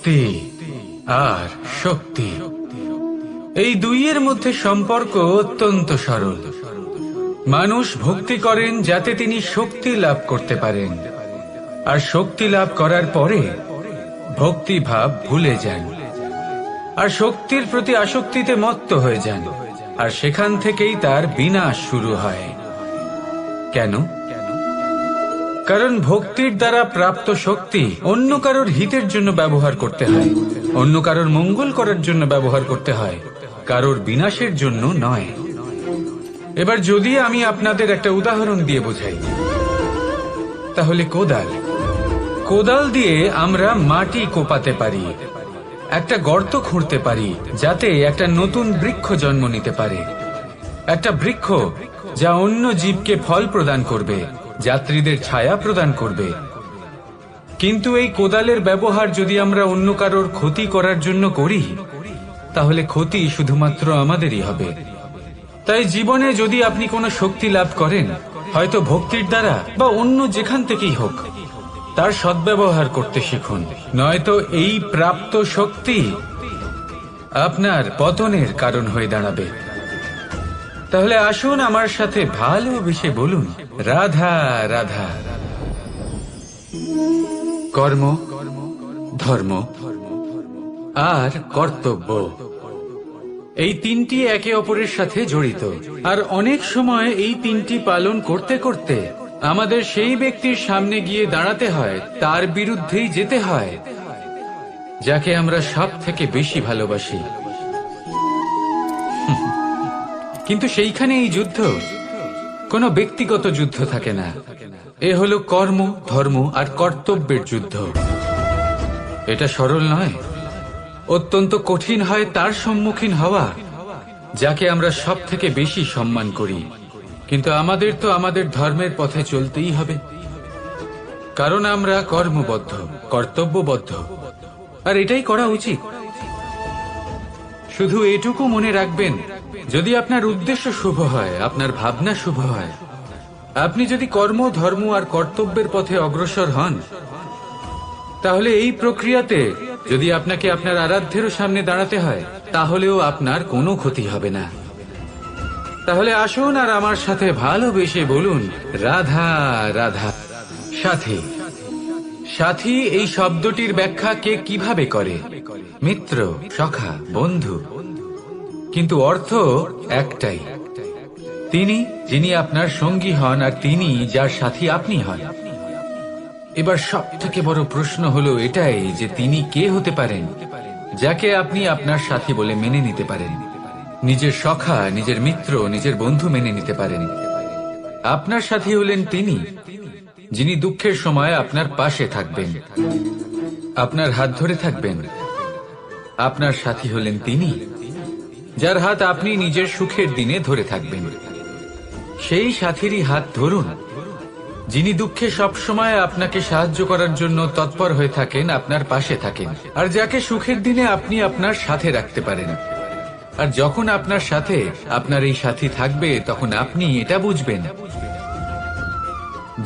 ভক্তি আর শক্তি, এই দুইয়ের মধ্যে সম্পর্ক অত্যন্ত সরল। মানুষ ভক্তি করেন যাতে তিনি শক্তি লাভ করতে পারেন, আর শক্তি লাভ করার পরে ভক্তি ভাব ভুলে যান আর শক্তির প্রতি আসক্তিতে মত্ত হয়ে যান, আর সেখান থেকেই তার বিনাশ শুরু হয়। কেন? কারণ ভক্তির দ্বারা প্রাপ্ত শক্তি অন্য কারোর হিতের জন্য ব্যবহার করতে হয়, অন্য কারোর মঙ্গল করার জন্য ব্যবহার করতে হয়, কারোর বিনাশের জন্য নয়। এবার যদি আমি আপনাদের একটা উদাহরণ দিয়ে বোঝাই, তাহলে কোদাল দিয়ে আমরা মাটি কোপাতে পারি, একটা গর্ত খুঁড়তে পারি যাতে একটা নতুন বৃক্ষ জন্ম নিতে পারে, একটা বৃক্ষ যা অন্য জীবকে ফল প্রদান করবে, যাত্রীদের ছায়া প্রদান করবে। কিন্তু এই কোদালের ব্যবহার যদি আমরা অন্য কারোর ক্ষতি করার জন্য করি, তাহলে ক্ষতি শুধুমাত্র আমাদেরই হবে। তাই জীবনে যদি আপনি কোনো শক্তি লাভ করেন, হয়তো ভক্তির দ্বারা বা অন্য যেখান থেকেই হোক, তার সদ্ব্যবহার করতে শিখুন, নয়তো এই প্রাপ্ত শক্তি আপনার পতনের কারণ হয়ে দাঁড়াবে। তাহলে আসুন আমার সাথে ভালোবেসে বলুন, রাধা রাধা। কর্ম, ধর্ম আর কর্তব্য, এই তিনটি একে অপরের সাথে জড়িত। আর অনেক সময় এই তিনটি পালন করতে করতে আমাদের সেই ব্যক্তির সামনে গিয়ে দাঁড়াতে হয়, তার বিরুদ্ধেই যেতে হয় যাকে আমরা সব থেকে বেশি ভালোবাসি। কিন্তু সেইখানে এই যুদ্ধ কোনো ব্যক্তিগত যুদ্ধ থাকে না, এ হলো কর্ম, ধর্ম আর কর্তব্যের যুদ্ধ। এটা সরল নয়, অত্যন্ত কঠিন হয় তার সম্মুখীন হওয়া যাকে আমরা সব থেকে বেশি সম্মান করি। কিন্তু আমাদের তো আমাদের ধর্মের পথে চলতেই হবে, কারণ আমরা কর্মবদ্ধ, কর্তব্যবদ্ধ, আর এটাই করা উচিত। শুধু এটুকু মনে রাখবেন, যদি আপনার উদ্দেশ্য শুভ হয়, আপনার ভাবনা শুভ হয়, আপনি যদি কর্ম, ধর্ম আর কর্তব্যের পথে অগ্রসর হন, তাহলে এই প্রক্রিয়াতে যদি আপনাকে আপনার আরাধ্যেরও সামনে দাঁড়াতে হয়, তাহলেও আপনার কোনো ক্ষতি হবে না। তাহলে আসুন আর আমার সাথে ভালোবেসে বলুন, রাধা রাধা। সাথী, সাথী এই শব্দটির ব্যাখ্যা কে কিভাবে করে? মিত্র, সখা, বন্ধু। কিন্তু অর্থ একটাই, তিনি যিনি আপনার সঙ্গী হন আর তিনি যার সাথী আপনি হন। এবার সব থেকে বড় প্রশ্ন হলো এটাই যে তিনি কে হতে পারেন যাকে আপনি আপনার সাথী বলে মেনে নিতে পারেন, নিজের সখা, নিজের মিত্র, নিজের বন্ধু মেনে নিতে পারেন। আপনার সাথী হলেন তিনি যিনি দুঃখের সময় আপনার পাশে থাকবেন, আপনার হাত ধরে থাকবেন। আপনার সাথী হলেন তিনি যার হাত আপনি নিজের সুখের দিনে ধরে থাকবেন। সেই সাথীরই হাত ধরুন যিনি দুঃখে সবসময় আপনাকে সাহায্য করার জন্য তৎপর হয়ে থাকেন, আপনার পাশে থাকেন, আর যাকে সুখের দিনে আপনি আপনার সাথে রাখতে পারেন। আর যখন আপনার সাথে আপনার এই সাথী থাকবে, তখন আপনি এটা বুঝবেন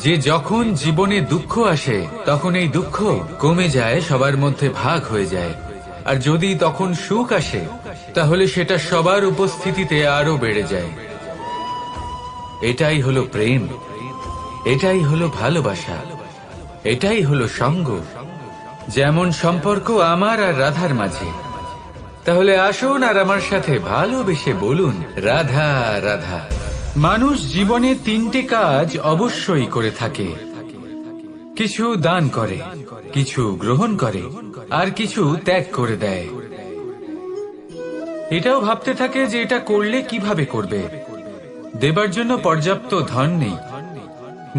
যে যখন জীবনে দুঃখ আসে, তখন এই দুঃখ কমে যায়, সবার মধ্যে ভাগ হয়ে যায়। আর যদি তখন সুখ আসে, তাহলে সেটা সবার উপস্থিতিতে আরো বেড়ে যায়। এটাই হলো প্রেম, এটাই হলো ভালোবাসা, এটাই হলো সঙ্গ, যেমন সম্পর্ক আমার আর রাধার মাঝে। তাহলে আসুন আর আমার সাথে ভালোবেসে বলুন, রাধা রাধা। মানুষ জীবনে তিনটে কাজ অবশ্যই করে থাকে, কিছু দান করে, কিছু গ্রহণ করে, আর কিছু ত্যাগ করে দেয়। এটাও ভাবতে থাকে যে এটা করলে কিভাবে করবে। দেবার জন্য পর্যাপ্ত ধন নেই,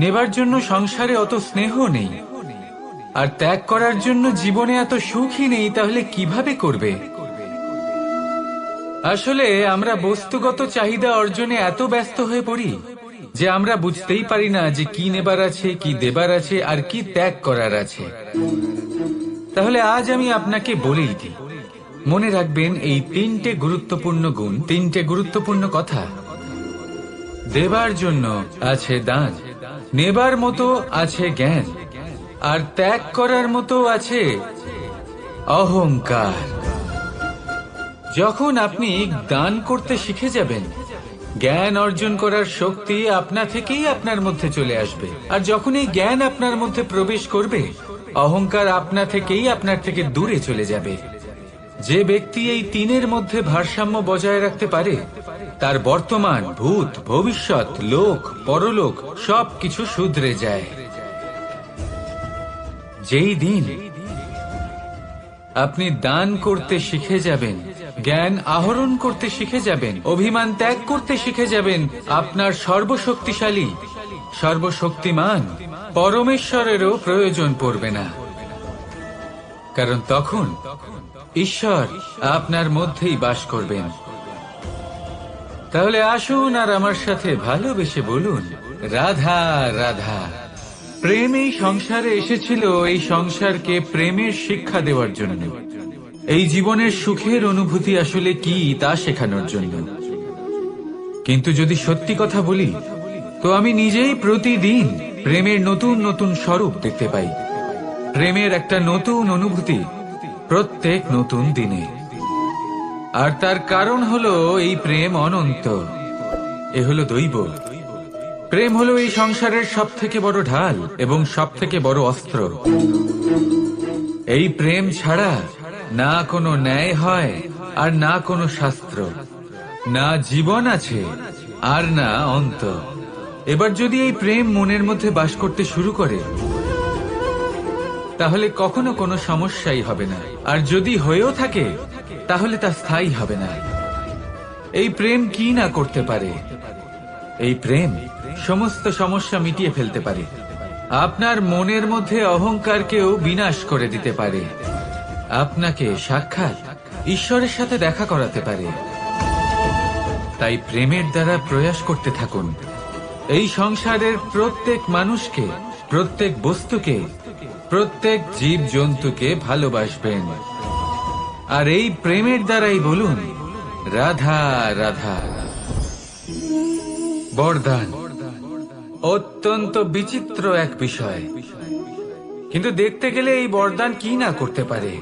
নেবার জন্য সংসারে অত স্নেহ নেই, আর ত্যাগ করার জন্য জীবনে এত সুখই নেই, তাহলে কিভাবে করবে? আসলে আমরা বস্তুগত চাহিদা অর্জনে এত ব্যস্ত হয়ে পড়ি যে আমরা বুঝতেই পারি না যে কি নেবার আছে, কি দেবার আছে, আর কি ত্যাগ করার আছে। তাহলে আজ আমি আপনাকে বলেই দিই, মনে রাখবেন এই তিনটে গুরুত্বপূর্ণ গুণ, তিনটে গুরুত্বপূর্ণ কথা। দেবার জন্য আছে দান, নেবার মতো আছে জ্ঞান, আর ত্যাগ করার মতো আছে অহংকার। যখন আপনি দান করতে শিখে যাবেন, জ্ঞান অর্জন করার শক্তি আপনা থেকেই আপনার মধ্যে চলে আসবে। আর যখন এই জ্ঞান আপনার মধ্যে প্রবেশ করবে, অহংকার আপনা থেকেই আপনার থেকে দূরে চলে যাবে। যে ব্যক্তি এই তিনের মধ্যে ভারসাম্য বজায় রাখতে পারে, তার বর্তমান, ভূত, ভবিষ্যৎ, লোক, পরলোক সবকিছু শুধরে যায়। যেই দিন আপনি দান করতে শিখে যাবেন, জ্ঞান আহরণ করতে শিখে যাবেন, অভিমান ত্যাগ করতে শিখে যাবেন, আপনার সর্বশক্তিশালী, সর্বশক্তিমান পরমেশ্বরেরও প্রয়োজন পড়বে না। কারণ তখন ঈশ্বর আপনার মধ্যেই বাস করবেন। তাহলে আসুন আর আমার সাথে ভালোবেসে বলুন, রাধা রাধা। প্রেম এই সংসারে এসেছিল এই সংসারকে প্রেমের শিক্ষা দেওয়ার জন্য, এই জীবনের সুখের অনুভূতি আসলে কি তা শেখানোর জন্য। কিন্তু যদি সত্যি কথা বলি, তো আমি নিজেই প্রতিদিন প্রেমের নতুন নতুন স্বরূপ দেখতে পাই। প্রেমের একটা নতুন অনুভূতি প্রত্যেক নতুন দিনে। আর তার কারণ হলো এই প্রেম অনন্ত, এ হলো দৈব। প্রেম হলো এই সংসারের সব থেকে বড় ঢাল এবং সব থেকে বড় অস্ত্র। এই প্রেম ছাড়া না কোনো ন্যায় হয়, আর না কোনো শাস্ত্র, না জীবন আছে, আর না অন্ত। এবার যদি এই প্রেম মনের মধ্যে বাস করতে শুরু করে, তাহলে কখনো কোনো সমস্যাই হবে না। আর যদি হয়েও থাকে, তাহলে তা স্থায়ী হবে না। এই প্রেম কি না করতে পারে? এই প্রেম সমস্ত সমস্যা মিটিয়ে ফেলতে পারে। আপনার মনের মধ্যে অহংকারকেও বিনাশ করে দিতে পারে। আপনাকে সাক্ষাৎ ঈশ্বরের সাথে দেখা করাতে পারে। তাই প্রেমের দ্বারা প্রয়াস করতে থাকুন। এই সংসারের প্রত্যেক মানুষকে, প্রত্যেক বস্তুকে, প্রত্যেক জীব জন্তুকে ভালোবাসবেন। আর এই প্রেমের দ্বারাই বলুন, রাধা রাধা। বরদান অত্যন্ত বিচিত্র এক বিষয়, কিন্তু দেখতে গেলে এই বরদান কি না করতে পারে।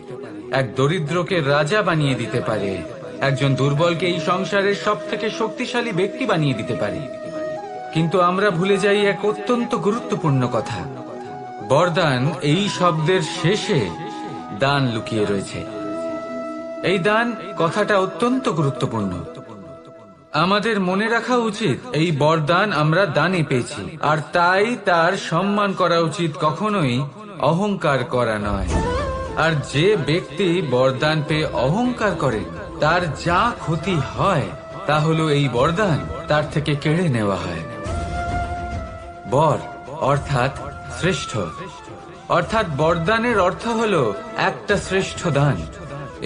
এক দরিদ্রকে রাজা বানিয়ে দিতে পারে, একজন দুর্বলকে এই সংসারের সব থেকে শক্তিশালী ব্যক্তি বানিয়ে দিতে পারে। কিন্তু আমরা ভুলে যাই এক অত্যন্ত গুরুত্বপূর্ণ কথা। বরদান এই শব্দের শেষে দান লুকিয়ে রয়েছে। এই দান কথাটা অত্যন্ত গুরুত্বপূর্ণ। আমাদের মনে রাখা উচিত এই বরদান আমরা দানে পেয়েছি, আর তাই তার সম্মান করা উচিত, কখনোই অহংকার করা নয়। আর যে ব্যক্তি বরদান পেয়ে অহংকার করে, তার যা ক্ষতি হয় তা হলো এই বরদান তার থেকে কেড়ে নেওয়া হয়। বর অর্থাৎ শ্রেষ্ঠ, অর্থাৎ বরদানের অর্থ হলো একটা শ্রেষ্ঠ দান।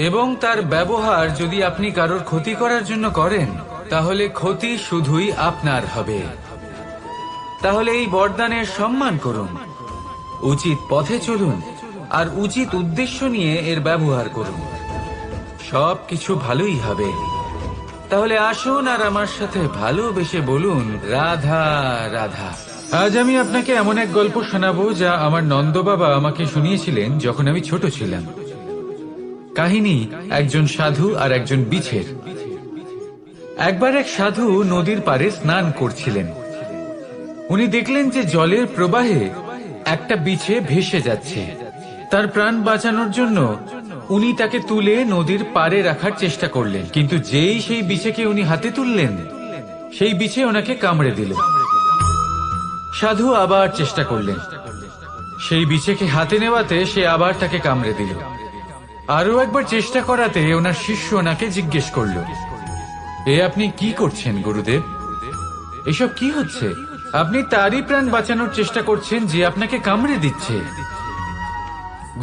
এবং তার ব্যবহার যদি আপনি কারোর ক্ষতি করার জন্য করেন, তাহলে ক্ষতি শুধুই আপনার হবে। তাহলে এই বরদানের সম্মান করুন, উচিত পথে চলুন, আর উচিত উদ্দেশ্য নিয়ে এর ব্যবহার করুন। সব কিছু ভালোই হবে। তাহলে আসুন আর আমার সাথে ভালোবেসে বলুন, রাধা রাধা। আজ আমি আপনাকে এমন এক গল্প শোনাবো যা আমার নন্দ বাবা আমাকে শুনিয়েছিলেন যখন আমি ছোট ছিলাম। কাহিনী একজন সাধু আর একজন বিছের। একবার এক সাধু নদীর পাড়ে স্নান করছিলেন। উনি দেখলেন যে জলের প্রবাহে একটা বিছে ভেসে যাচ্ছে। তার প্রাণ বাঁচানোর জন্য উনি তাকে তুলে নদীর পাড়ে রাখার চেষ্টা করলেন, কিন্তু যেই সেই বিছেকে উনি হাতে তুললেন, সেই বিছে ওনাকে কামড়ে দিল। সাধু আবার চেষ্টা করলেন, সেই বিছেকে হাতে নেওয়াতে সে আবার তাকে কামড়ে দিল। আরো একবার চেষ্টা করাতে ওনার শিষ্য ওনাকে জিজ্ঞেস করল, এ আপনি কি করছেন গুরুদেব? এসব কি হচ্ছে? আপনি তারই প্রাণ বাঁচানোর চেষ্টা করছেন যে আপনাকে কামড়ে দিচ্ছে।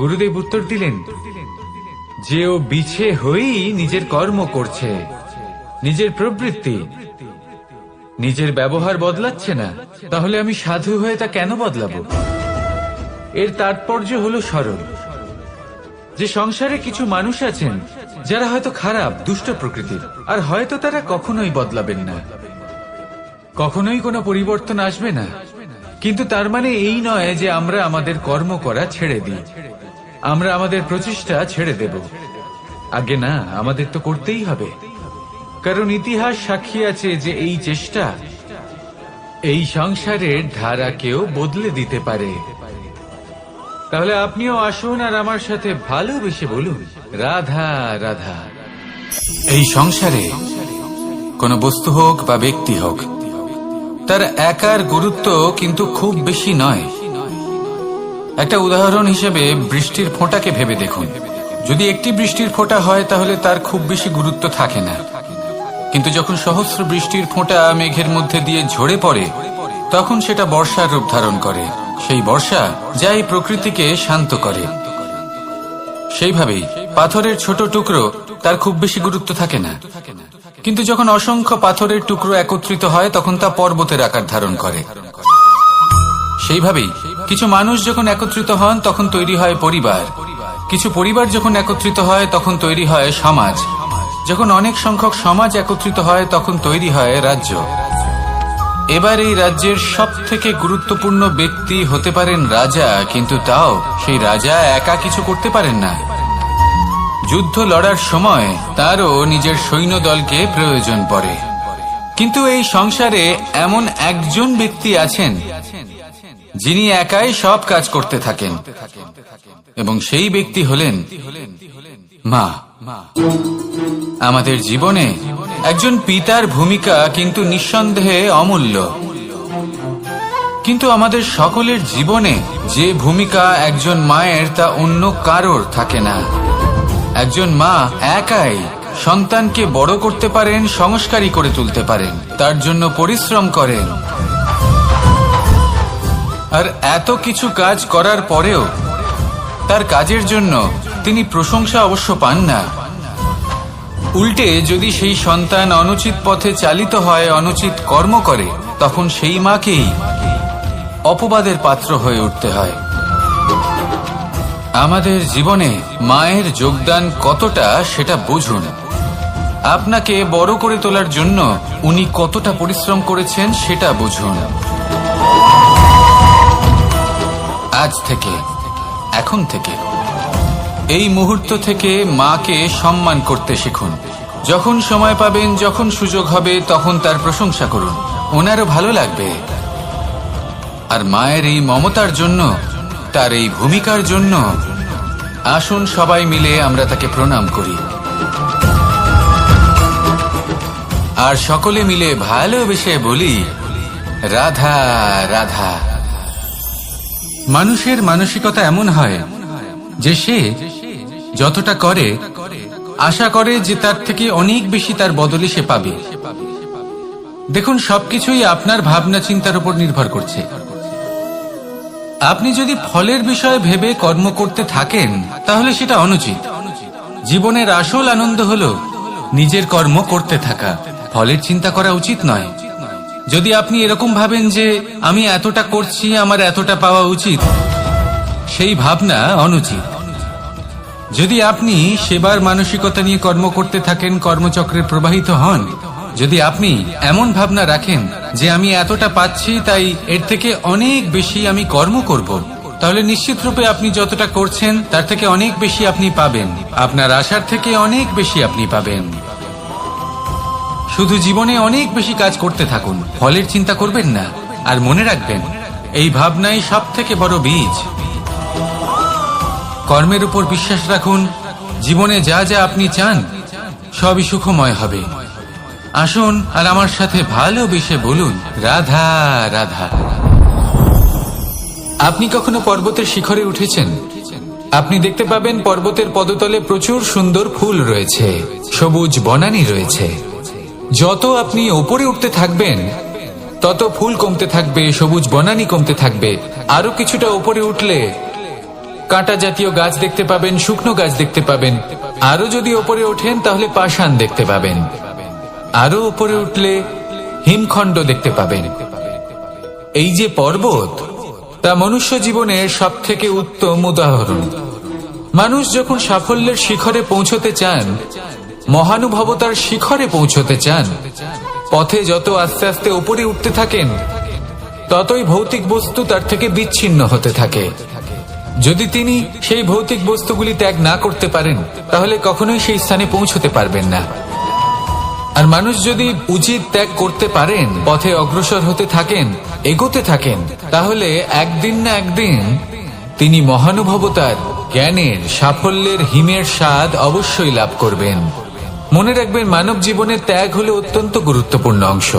গুরুদেব উত্তর দিলেন যে ও বিছে হয়েই নিজের কর্ম করছে, নিজের প্রবৃত্তি, নিজের ব্যবহার বদলাচ্ছে না। তাহলে আমি সাধু হয়ে তা কেন বদলাবো? এর তাৎপর্য হলো সরল, যে সংসারে কিছু মানুষ আছেন যারা হয়তো খারাপ, দুষ্ট প্রকৃতির, আর হয়তো তারা কখনোই বদলাবেন না, কখনোই কোনো পরিবর্তন আসবে না। কিন্তু তার মানে এই নয় যে আমরা আমাদের কর্ম করা ছেড়ে দিই। আমরা আমাদের প্রচেষ্টা ছেড়ে দেব? আগে না, আমাদের তো করতেই হবে, কারণ ইতিহাস সাক্ষী আছে যে এই চেষ্টা এই সংসারের ধারাকেও বদলে দিতে পারে। তাহলে আপনিও আসুন আর আমার সাথে ভালোবেসে বলুন, রাধা রাধা। এই সংসারে কোনো বস্তু হোক বা ব্যক্তি হোক, তার একার গুরুত্ব কিন্তু খুব বেশি নয়। একটা উদাহরণ হিসেবে বৃষ্টির ফোঁটাকে ভেবে দেখুন। যদি একটি বৃষ্টির ফোঁটা হয় তাহলে তার খুব বেশি গুরুত্ব থাকে না, কিন্তু যখন সহস্র বৃষ্টির ফোঁটা মেঘের মধ্যে দিয়ে ঝরে পড়ে তখন সেটা বর্ষার রূপ ধারণ করে। সেই বর্ষা যা এই প্রকৃতিকে শান্ত করে। সেইভাবেই পাথরের ছোট টুকরো, তার খুব বেশি গুরুত্ব থাকে না, কিন্তু যখন অসংখ্য পাথরের টুকরো একত্রিত হয় তখন তা পর্বতের আকার ধারণ করে। সেইভাবেই কিছু মানুষ যখন একত্রিত হন তখন তৈরি হয় পরিবার, কিছু পরিবার যখন একত্রিত হয় তখন তৈরি হয় সমাজ, যখন অনেক সংখ্যক সমাজ একত্রিত হয় তখন তৈরি হয় রাজ্য। এবার এই রাজ্যের সবথেকে গুরুত্বপূর্ণ ব্যক্তি হতে পারেন রাজা, কিন্তু তাও সেই রাজা একা কিছু করতে পারেন না। যুদ্ধ লড়ার সময় তারও নিজের সৈন্যদলকে প্রয়োজন পড়ে। কিন্তু এই সংসারে এমন একজন ব্যক্তি আছেন যিনি একাই সব কাজ করতে থাকেন, এবং সেই ব্যক্তি হলেন মা। আমাদের জীবনে একজন পিতার ভূমিকা কিন্তু নিঃসন্দেহে অমূল্য, কিন্তু আমাদের সকলের জীবনে যে ভূমিকা একজন মায়ের তা অন্য কারোর থাকে না। একজন মা একাই সন্তানকে বড় করতে পারেন, সংস্কারী করে তুলতে পারেন, তার জন্য পরিশ্রম করেন। আর এত কিছু কাজ করার পরেও তার কাজের জন্য তিনি প্রশংসা অবশ্য পান না। উল্টে যদি সেই সন্তান অনুচিত পথে চালিত হয়, অনুচিত কর্ম করে, তখন সেই মাকেই অপবাদের পাত্র হয়ে উঠতে হয়। আমাদের জীবনে মায়ের যোগদান কতটা সেটা বুঝুন। আপনাকে বড় করে তোলার জন্য উনি কতটা পরিশ্রম করেছেন সেটা বুঝুন। আজ থেকে, এখন থেকে, এই মুহূর্ত থেকে মাকে সম্মান করতে শিখুন। যখন সময় পাবেন, যখন সুযোগ হবে, তখন তার প্রশংসা করুন, ওনারও ভালো লাগবে। আর মায়ের এই মমতার জন্য, তার এই ভূমিকার জন্য আসুন সবাই মিলে আমরা তাকে প্রণাম করি, আর সকলে মিলে ভালোবেসে বলি, রাধা রাধা। মানুষের মানসিকতা এমন হয় যে সে যতটা করে আশা করে যে তার থেকে অনেক বেশি তার বদলে সে পাবে। দেখুন, সবকিছুই আপনার ভাবনা চিন্তার উপর নির্ভর করছে। আপনি যদি ফলের বিষয়ে ভেবে কর্ম করতে থাকেন তাহলে সেটা অনুচিত। জীবনের আসল আনন্দ হলো নিজের কর্ম করতে থাকা, ফলের চিন্তা করা উচিত নয়। যদি আপনি এরকম ভাবেন যে আমি এতটা করছি, আমার এতটা পাওয়া উচিত, সেই ভাবনা অনুচিত। যদি আপনি সেবার মানসিকতা নিয়ে কর্ম করতে থাকেন, কর্মচক্রে প্রবাহিত হন, যদি আপনি এমন ভাবনা রাখেন যে আমি এতটা পাচ্ছি তাই এর থেকে অনেক বেশি আমি কর্ম করব, তাহলে নিশ্চিত রূপে আপনি যতটা করছেন তার থেকে অনেক বেশি আপনি পাবেন, আপনার আশার থেকে অনেক বেশি আপনি পাবেন। শুধু জীবনে অনেক বেশি কাজ করতে থাকুন, ফলের চিন্তা করবেন না। আর মনে রাখবেন, এই ভাবনাই সব থেকে বড় বীজ। কর্মের উপর বিশ্বাস রাখুন, জীবনে যা যা আপনি চান সবই সুখময় হবে। আসুন আর আমার সাথে ভালোবেসে বলুন, রাধা রাধা। আপনি কখনো পর্বতের শিখরে উঠেছেন? আপনি দেখতে পাবেন পর্বতের পদতলে প্রচুর সুন্দর ফুল রয়েছে, সবুজ বনানী রয়েছে। যত আপনি উপরে উঠতে থাকবেন তত ফুল কমতে থাকবে, সবুজ বনানী কমতে থাকবে। আরো কিছুটা উপরে উঠলে কাঁটা জাতীয় গাছ দেখতে পাবেন, শুকনো গাছ দেখতে পাবেন। আরো যদি উপরে ওঠেন তাহলে পাষাণ দেখতে পাবেন। আরো উপরে উঠলে হিমখণ্ড দেখতে পাবেন। এই যে পর্বত, তা মনুষ্য জীবনের সব থেকে উত্তম উদাহরণ। মানুষ যখন সাফল্যের শিখরে পৌঁছতে চান, মহানুভবতার শিখরে পৌঁছতে চান, পথে যত আস্তে আস্তে উপরে উঠতে থাকেন ততই ভৌতিক বস্তু তার থেকে বিচ্ছিন্ন হতে থাকে। যদি তিনি সেই ভৌতিক বস্তুগুলি ত্যাগ না করতে পারেন তাহলে কখনোই সেই স্থানে পৌঁছতে পারবেন না। আর মানুষ যদি উচিত ত্যাগ করতে পারেন, পথে অগ্রসর হতে থাকেন, এগোতে থাকেন, তাহলে একদিন না একদিন তিনি মহানুভবতার, জ্ঞানের, সাফল্যের হিমের স্বাদ অবশ্যই লাভ করবেন। মনে রাখবেন, মানব জীবনের ত্যাগ হলো অত্যন্ত গুরুত্বপূর্ণ অংশ।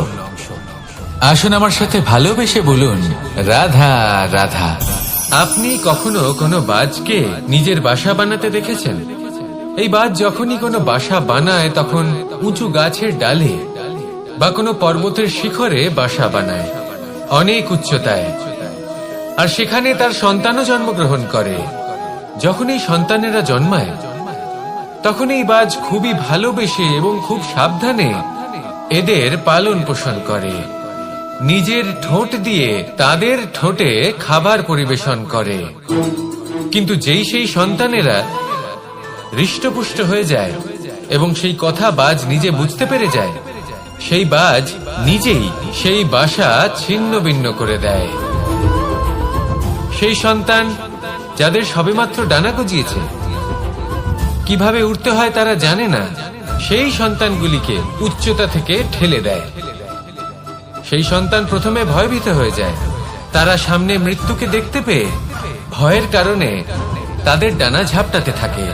আসুন আমার সাথে ভালোবেসে বলুন, রাধা রাধা। আপনি কখনো কোনো বাজকে নিজের বাসা বানাতে দেখেছেন? এই বাজ যখনই কোনো বাসা বানায় তখন উঁচু গাছের ডালে বা কোনো পর্বতের শিখরে বাসা বানায়, অনেক উচ্চতায়, আর সেখানে তার সন্তানও জন্মগ্রহণ করে। যখন এই সন্তানেরা জন্মায় তখন এই বাজ খুবই ভালোবেসে এবং খুব সাবধানে এদের পালন পোষণ করে, নিজের ঠোঁট দিয়ে তাদের ঠোঁটে খাবার পরিবেশন করে। কিন্তু যেই সেই সন্তানেরা হৃষ্টপুষ্ট হয়ে যায় এবং সেই কথা বাজ নিজে বুঝতে পেরে যায়, সেই বাজ নিজেই সেই বাসা ছিন্ন ভিন্ন করে দেয়। সেই সন্তান যাদের সবেমাত্র ডানা গজিয়েছে, কিভাবে উঠতে হয় তারা জানে না, সেই সন্তানগুলিকে উচ্চতা থেকে ঠেলে দেয়। সেই সন্তান প্রথমে ভয়ভীত হয়ে যায়। তারা সামনে মৃত্যুকে দেখতে পেয়ে ভয়ের কারণে তাদের ডানা ঝাপটাতে থাকে,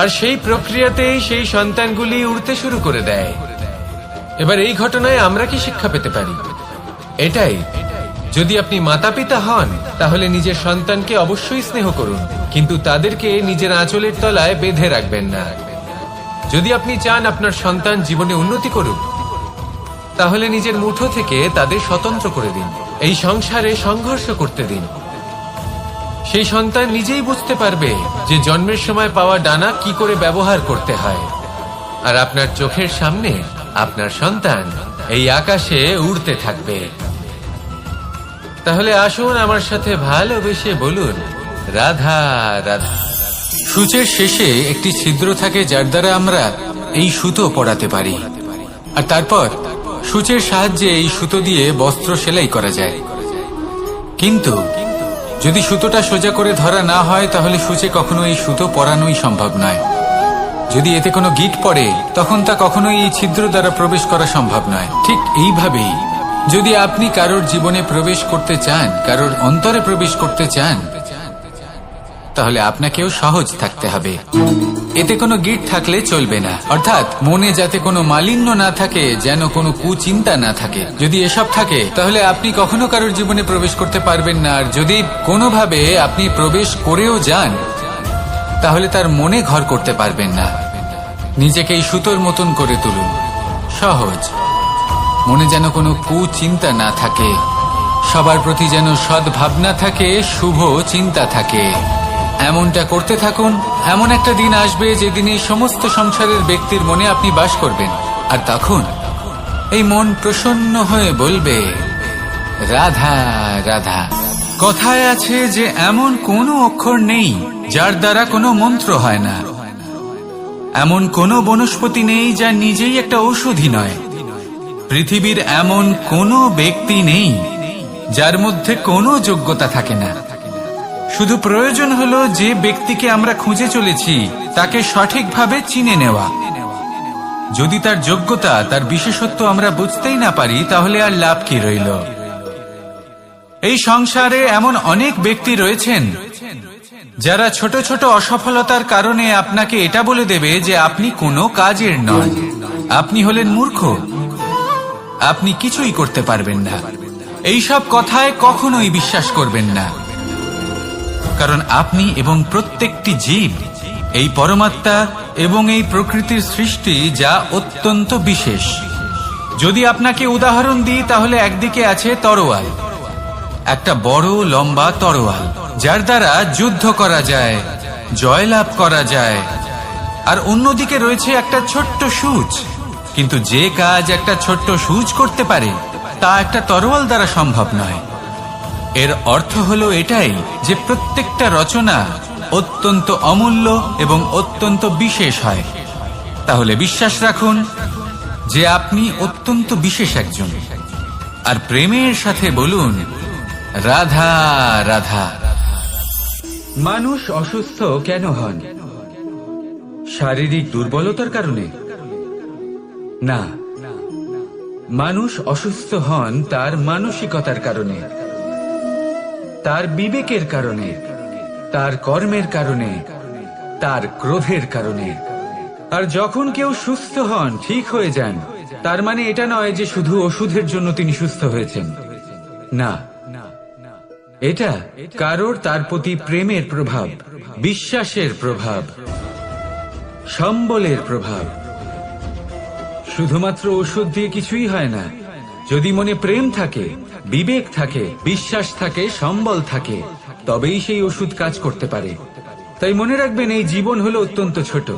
আর সেই প্রক্রিয়াতেই সেই সন্তানগুলি উড়তে শুরু করে দেয়। এবার এই ঘটনায় আমরা কি শিক্ষা পেতে পারি? এটাই, যদি আপনি মাতা পিতা হন তাহলে নিজের সন্তানকে অবশ্যই স্নেহ করুন, কিন্তু তাদেরকে নিজের আঁচলের তলায় বেঁধে রাখবেন না। যদি আপনি চান আপনার সন্তান জীবনে উন্নতি করুক, তাহলে নিজের মুঠো থেকে তাদের স্বতন্ত্র করে দিন, এই সংসারে সংঘর্ষ করতে দিন। সেই সন্তান নিজেই বুঝতে পারবে যে জন্মের সময় পাওয়া ডানা কি করে ব্যবহার করতে হয়। আর আপনার চোখের সামনে আপনার সন্তান এই আকাশে উড়তে থাকবে। তাহলে আসুন আমার সাথে ভালোবেসে বলুন, রাধা রাধা। সূচের শেষে একটি ছিদ্র থাকে যার দ্বারা আমরা এই সুতো পরাতে পারি, আর তারপর সূচের সাহায্যে এই সুতো দিয়ে বস্ত্র সেলাই করা যায়। কিন্তু যদি সুতোটা সোজা করে ধরা না হয় তাহলে সূচে কখনো এই সুতো পরানোই সম্ভব নয়। যদি এতে কোনো গিঁট পড়ে তখন তা কখনোই এই ছিদ্র দ্বারা প্রবেশ করা সম্ভব নয়। ঠিক এইভাবেই যদি আপনি কারোর জীবনে প্রবেশ করতে চান, কারোর অন্তরে প্রবেশ করতে চান, তাহলে আপনাকেও সহজ থাকতে হবে। এতে কোনো গিঁট থাকলে চলবে না, অর্থাৎ মনে যাতে কোনো মালিন্য না থাকে, যেন কোনো কুচিন্তা না থাকে। যদি এসব থাকে তাহলে আপনি কখনো কারোর জীবনে প্রবেশ করতে পারবেন না। আর যদি কোনোভাবে আপনি প্রবেশ করেও যান তাহলে তার মনে ঘর করতে পারবেন না। নিজেকে এই সুতোর মতন করে তুলুন, সহজ। মনে যেন কোনো কুচিন্তা না থাকে, সবার প্রতি যেন সদ্ভাবনা থাকে, শুভ চিন্তা থাকে। এমনটা করতে থাকুন। এমন একটা দিন আসবে যেদিন এই সমস্ত সংসারের ব্যক্তির মনে আপনি বাস করবেন, আর তখন এই মন প্রসন্ন হয়ে বলবে, রাধা রাধা। কথায় আছে যে এমন কোনো অক্ষর নেই যার দ্বারা কোনো মন্ত্র হয় না, এমন কোনো বনস্পতি নেই যা নিজেই একটা ঔষধি নয়, পৃথিবীর এমন কোনো ব্যক্তি নেই যার মধ্যে কোনো যোগ্যতা থাকে না। শুধু প্রয়োজন হলো যে ব্যক্তিকে আমরা খুঁজে চলেছি তাকে সঠিকভাবে চিনে নেওয়া। যদি তার যোগ্যতা, তার বিশেষত্ব আমরা বুঝতেই না পারি তাহলে আর লাভ কি রইল? এই সংসারে এমন অনেক ব্যক্তি রয়েছেন যারা ছোট ছোট অসফলতার কারণে আপনাকে এটা বলে দেবে যে আপনি কোনো কাজের নন, আপনি হলেন মূর্খ, আপনি কিছুই করতে পারবেন না। এইসব কথায় কখনোই বিশ্বাস করবেন না, কারণ আপনি এবং প্রত্যেকটি জীব এই পরমাত্মা এবং এই প্রকৃতির সৃষ্টি, যা অত্যন্ত বিশেষ। যদি আপনাকে উদাহরণ দিই তাহলে একদিকে আছে তরোয়াল, একটা বড় লম্বা তরোয়াল যার দ্বারা যুদ্ধ করা যায়, জয়লাভ করা যায়। আর অন্যদিকে রয়েছে একটা ছোট্ট সূচ, কিন্তু যে কাজ একটা ছোট্ট সূচ করতে পারে তা একটা তরোয়াল দ্বারা সম্ভব নয়। এর অর্থ হলো এটাই যে প্রত্যেকটা রচনা অত্যন্ত অমূল্য এবং অত্যন্ত বিশেষ হয়। তাহলে বিশ্বাস রাখুন যে আপনি অত্যন্ত বিশেষ একজন, আর প্রেমের সাথে বলুন, রাধা রাধা। মানুষ অসুস্থ কেন হন? শারীরিক দুর্বলতার কারণে? না, মানুষ অসুস্থ হন তার মানসিকতার কারণে, তার বিবেকের কারণে, তার কর্মের কারণে, তার ক্রোধের কারণে। আর যখন কেউ সুস্থ হন, ঠিক হয়ে যান, তার মানে এটা নয় যে শুধু ওষুধের জন্য তিনি সুস্থ হয়েছেন। না, এটা কারোর তার প্রতি প্রেমের প্রভাব, বিশ্বাসের প্রভাব, সম্বলের প্রভাব। শুধুমাত্র ওষুধ দিয়ে কিছুই হয় না। যদি মনে প্রেম থাকে, বিবেক থাকে, বিশ্বাস থাকে, সম্বল থাকে, তবেই সেই ওষুধ কাজ করতে পারে। তাই মনে রাখবেন, এই জীবন হলো অত্যন্ত ছোট।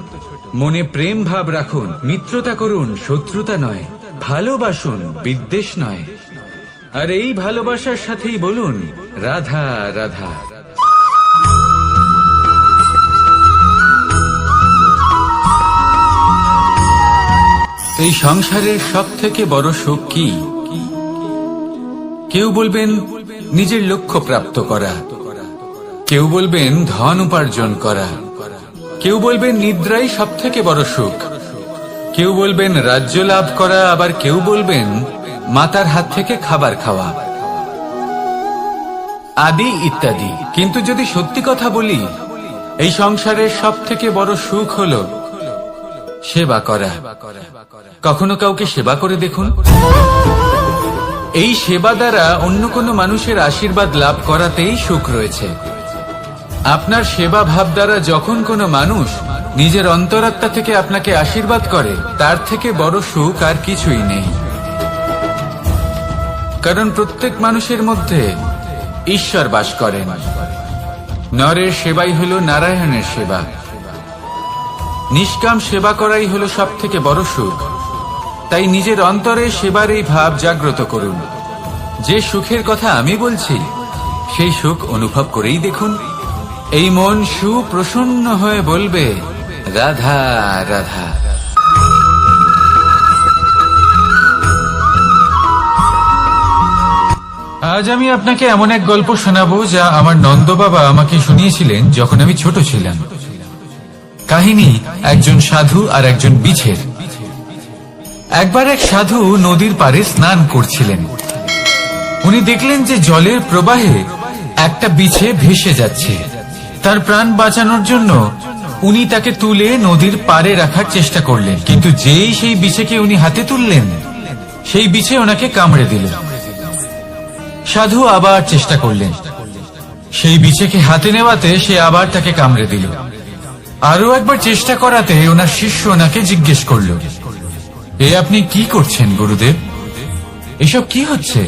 মনে প্রেম ভাব রাখুন, মিত্রতা করুন, শত্রুতা নয়। ভালোবাসুন, বিদ্বেষ নয়। আর এই ভালোবাসার সাথেই বলুন রাধা রাধা। এই সংসারের সব থেকে বড় সুখ কি? কেউ বলবেন নিজের লক্ষ্য প্রাপ্ত করা, কেউ বলবেন ধন উপার্জন করা, কেউ বলবেন নিদ্রাই সব থেকে বড় সুখ, কেউ বলবেন রাজ্য লাভ করা, আবার কেউ বলবেন মাতার হাত থেকে খাবার খাওয়া, আদি ইত্যাদি। কিন্তু যদি সত্যি কথা বলি, এই সংসারের সব থেকে বড় সুখ হলো সেবা করা। কখনো কাউকে সেবা করে দেখুন। এই সেবা দ্বারা অন্য কোনো মানুষের আশীর্বাদ লাভ করাতেই সুখ রয়েছে। আপনার সেবা ভাব দ্বারা যখন কোনো মানুষ নিজের অন্তরাত্মা থেকে আপনাকে আশীর্বাদ করে, তার থেকে বড় সুখ আর কিছুই নেই। কারণ প্রত্যেক মানুষের মধ্যে ঈশ্বর বাস করেন। নরের সেবাই হলো নারায়ণের সেবা। নিষ্কাম সেবা করাই হলো সব থেকে বড় সুখ। তাই নিজের অন্তরে সেবার এই ভাব জাগ্রত করুন। যে সুখের কথা আমি বলছি, সেই সুখ অনুভব করেই দেখুন। এই মন সুপ্রসন্ন হয়ে বলবে রাধা রাধা। আজ আমি আপনাকে এমন এক গল্প শোনাবো যা আমার নন্দ বাবা আমাকে শুনিয়েছিলেন যখন আমি ছোট ছিলাম। কাহিনী একজন সাধু আর একজন বিছের। একবার এক সাধু নদীর পাড়ে স্নান করছিলেন। উনি দেখলেন যে জলের প্রবাহে একটা বিছে ভেসে যাচ্ছে। তার প্রাণ বাঁচানোর জন্য উনি তাকে তুলে নদীর পাড়ে রাখার চেষ্টা করলেন, কিন্তু যেই সেই বিছেকে উনি হাতে তুললেন, সেই বিছে ওনাকে কামড়ে দিল। সাধু আবার চেষ্টা করলেন, সেই বিছেকে হাতে নেওয়াতে সে আবার তাকে কামড়ে দিল। আরো একবার চেষ্টা করাতে ওনার শিষ্য ওনাকে জিজ্ঞেস করল, এ আপনি কি করছেন গুরুদেব? এসব কি হচ্ছে?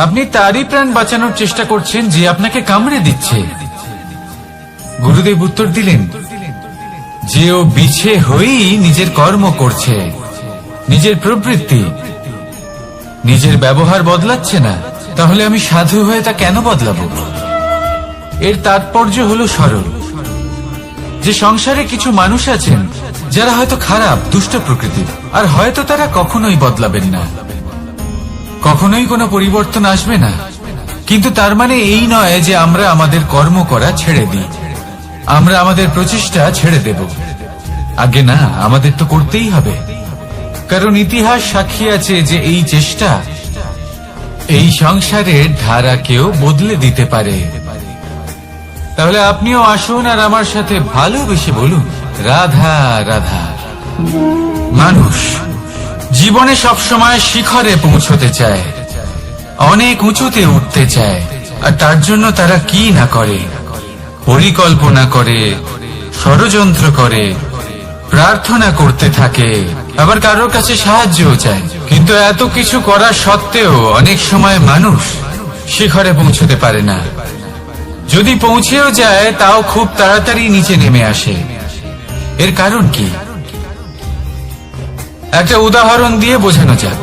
আপনি তারই প্রাণ বাঁচানোর চেষ্টা করছেন যে আপনাকে কামড়ে দিচ্ছে। গুরুদেব উত্তর দিলেন, যে ও বিছে হয়েই নিজের কর্ম করছে, নিজের প্রবৃত্তি, নিজের ব্যবহার বদলাচ্ছে না, তাহলে আমি সাধু হয়ে তা কেন বদলাবো? এর তাৎপর্য হলো সরল, যে সংসারে কিছু মানুষ আছেন যারা হয়তো খারাপ, দুষ্ট প্রকৃতির, আর হয়তো তারা কখনোই বদলাবেন না, কখনোই কোনো পরিবর্তন আসবে না। কিন্তু তার মানে এই নয় যে আমরা আমাদের কর্ম করা ছেড়ে দিই, আমরা আমাদের প্রচেষ্টা ছেড়ে দেব। আগে না, আমাদের তো করতেই হবে। কারণ ইতিহাস সাক্ষী আছে যে এই চেষ্টা এই সংসারের ধারাকেও বদলে দিতে পারে। তাহলে আপনিও আসুন আর আমার সাথে ভালোবেসে বলুন রাধা রাধা। মানুষ জীবনে সবসময় শিখরে পৌঁছতে চায়, অনেক উঁচুতে উঠতে চায়, আর তার জন্য তারা কি না করে, পরিকল্পনা করে, ষড়যন্ত্র করে, প্রার্থনা করতে থাকে, আবার কারোর কাছে সাহায্যও চায়। কিন্তু এত কিছু করা সত্ত্বেও অনেক সময় মানুষ শিখরে পৌঁছতে পারে না। যদি পৌঁছেও যায়, তাও খুব তাড়াতাড়ি নিচে নেমে আসে। এর কারণ কি? একটা উদাহরণ দিয়ে বোঝানো যাক।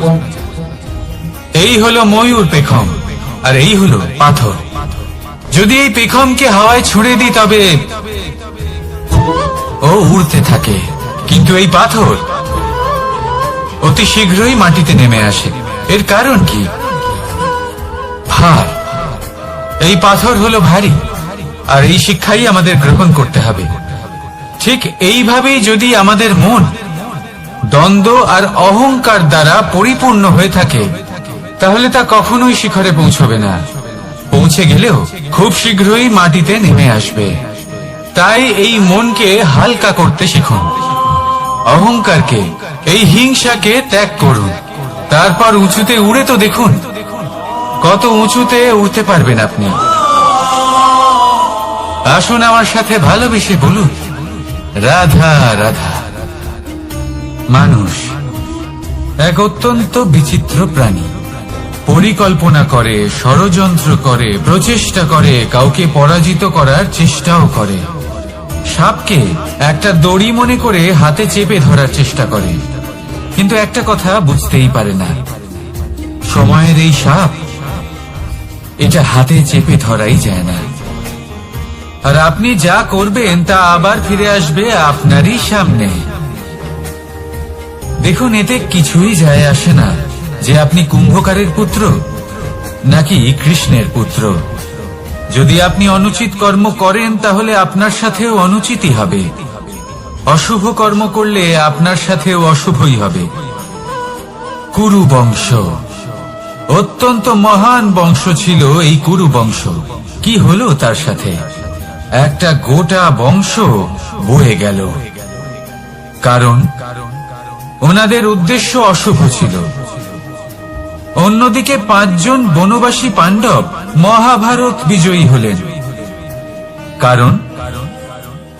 এই হলো ময়ূর পেখম, আর এই হলো পাথর। যদি এই পেখমকে হাওয়ায় ছুঁড়ে দিই, তবে ও উড়তে থাকে, কিন্তু এই পাথর অতি শীঘ্রই মাটিতে নেমে আসে। এর কারণ কি? ভার। এই পাথর হলো ভারী, আর এই শিক্ষাই আমাদের গ্রহণ করতে হবে। ঠিক এইভাবেই যদি আমাদের মন দ্বন্দ্ব আর অহংকার দ্বারা পরিপূর্ণ হয়ে থাকে, তাহলে তা কখনোই শিখরে পৌঁছবে না। পৌঁছে গেলেও খুব শীঘ্রই মাটিতে নেমে আসবে। তাই এই মনকে হালকা করতে শিখুন, অহংকারকে, এই হিংসাকে ত্যাগ করুন। তারপর উঁচুতে উড়ে তো দেখুন, কত উঁচুতে উঠতে পারবেন আপনি। আসুন আমার সাথে ভালোবেসে বলুন, রাধা রাধা। মানুষ এক অত্যন্ত বিচিত্র প্রাণী। পরিকল্পনা করে, ষড়যন্ত্র করে, প্রচেষ্টা করে, কাউকে পরাজিত করার চেষ্টাও করে। সাপকে একটা দড়ি মনে করে হাতে চেপে ধরার চেষ্টা করে, কিন্তু একটা কথা বুঝতেই পারে না, সময়ের এই সাপ, এটা হাতে চেপে ধরাই যায় না। আর আপনি যা করবেন তা আবার ফিরে আসবে আপনারই সামনে। দেখুন, এতে কিছুই যায় আসে না যে আপনি কুম্ভকারের পুত্র নাকি কৃষ্ণের পুত্র। যদি আপনি অনুচিত কর্ম করেন তাহলে আপনার সাথেও অনুচিতই হবে। অশুভ কর্ম করলে আপনার সাথেও অশুভই হবে। কুরু বংশ অত্যন্ত মহান বংশ ছিল। এই কুরু বংশ কি হলো তার সাথে? একটা গোটা বংশ বয়ে গেল, কারণ ওনাদের উদ্দেশ্য অশুভ ছিল। অন্যদিকে 5 জন বনবাসী পাণ্ডব মহাভারত বিজয়ী হলেন, কারণ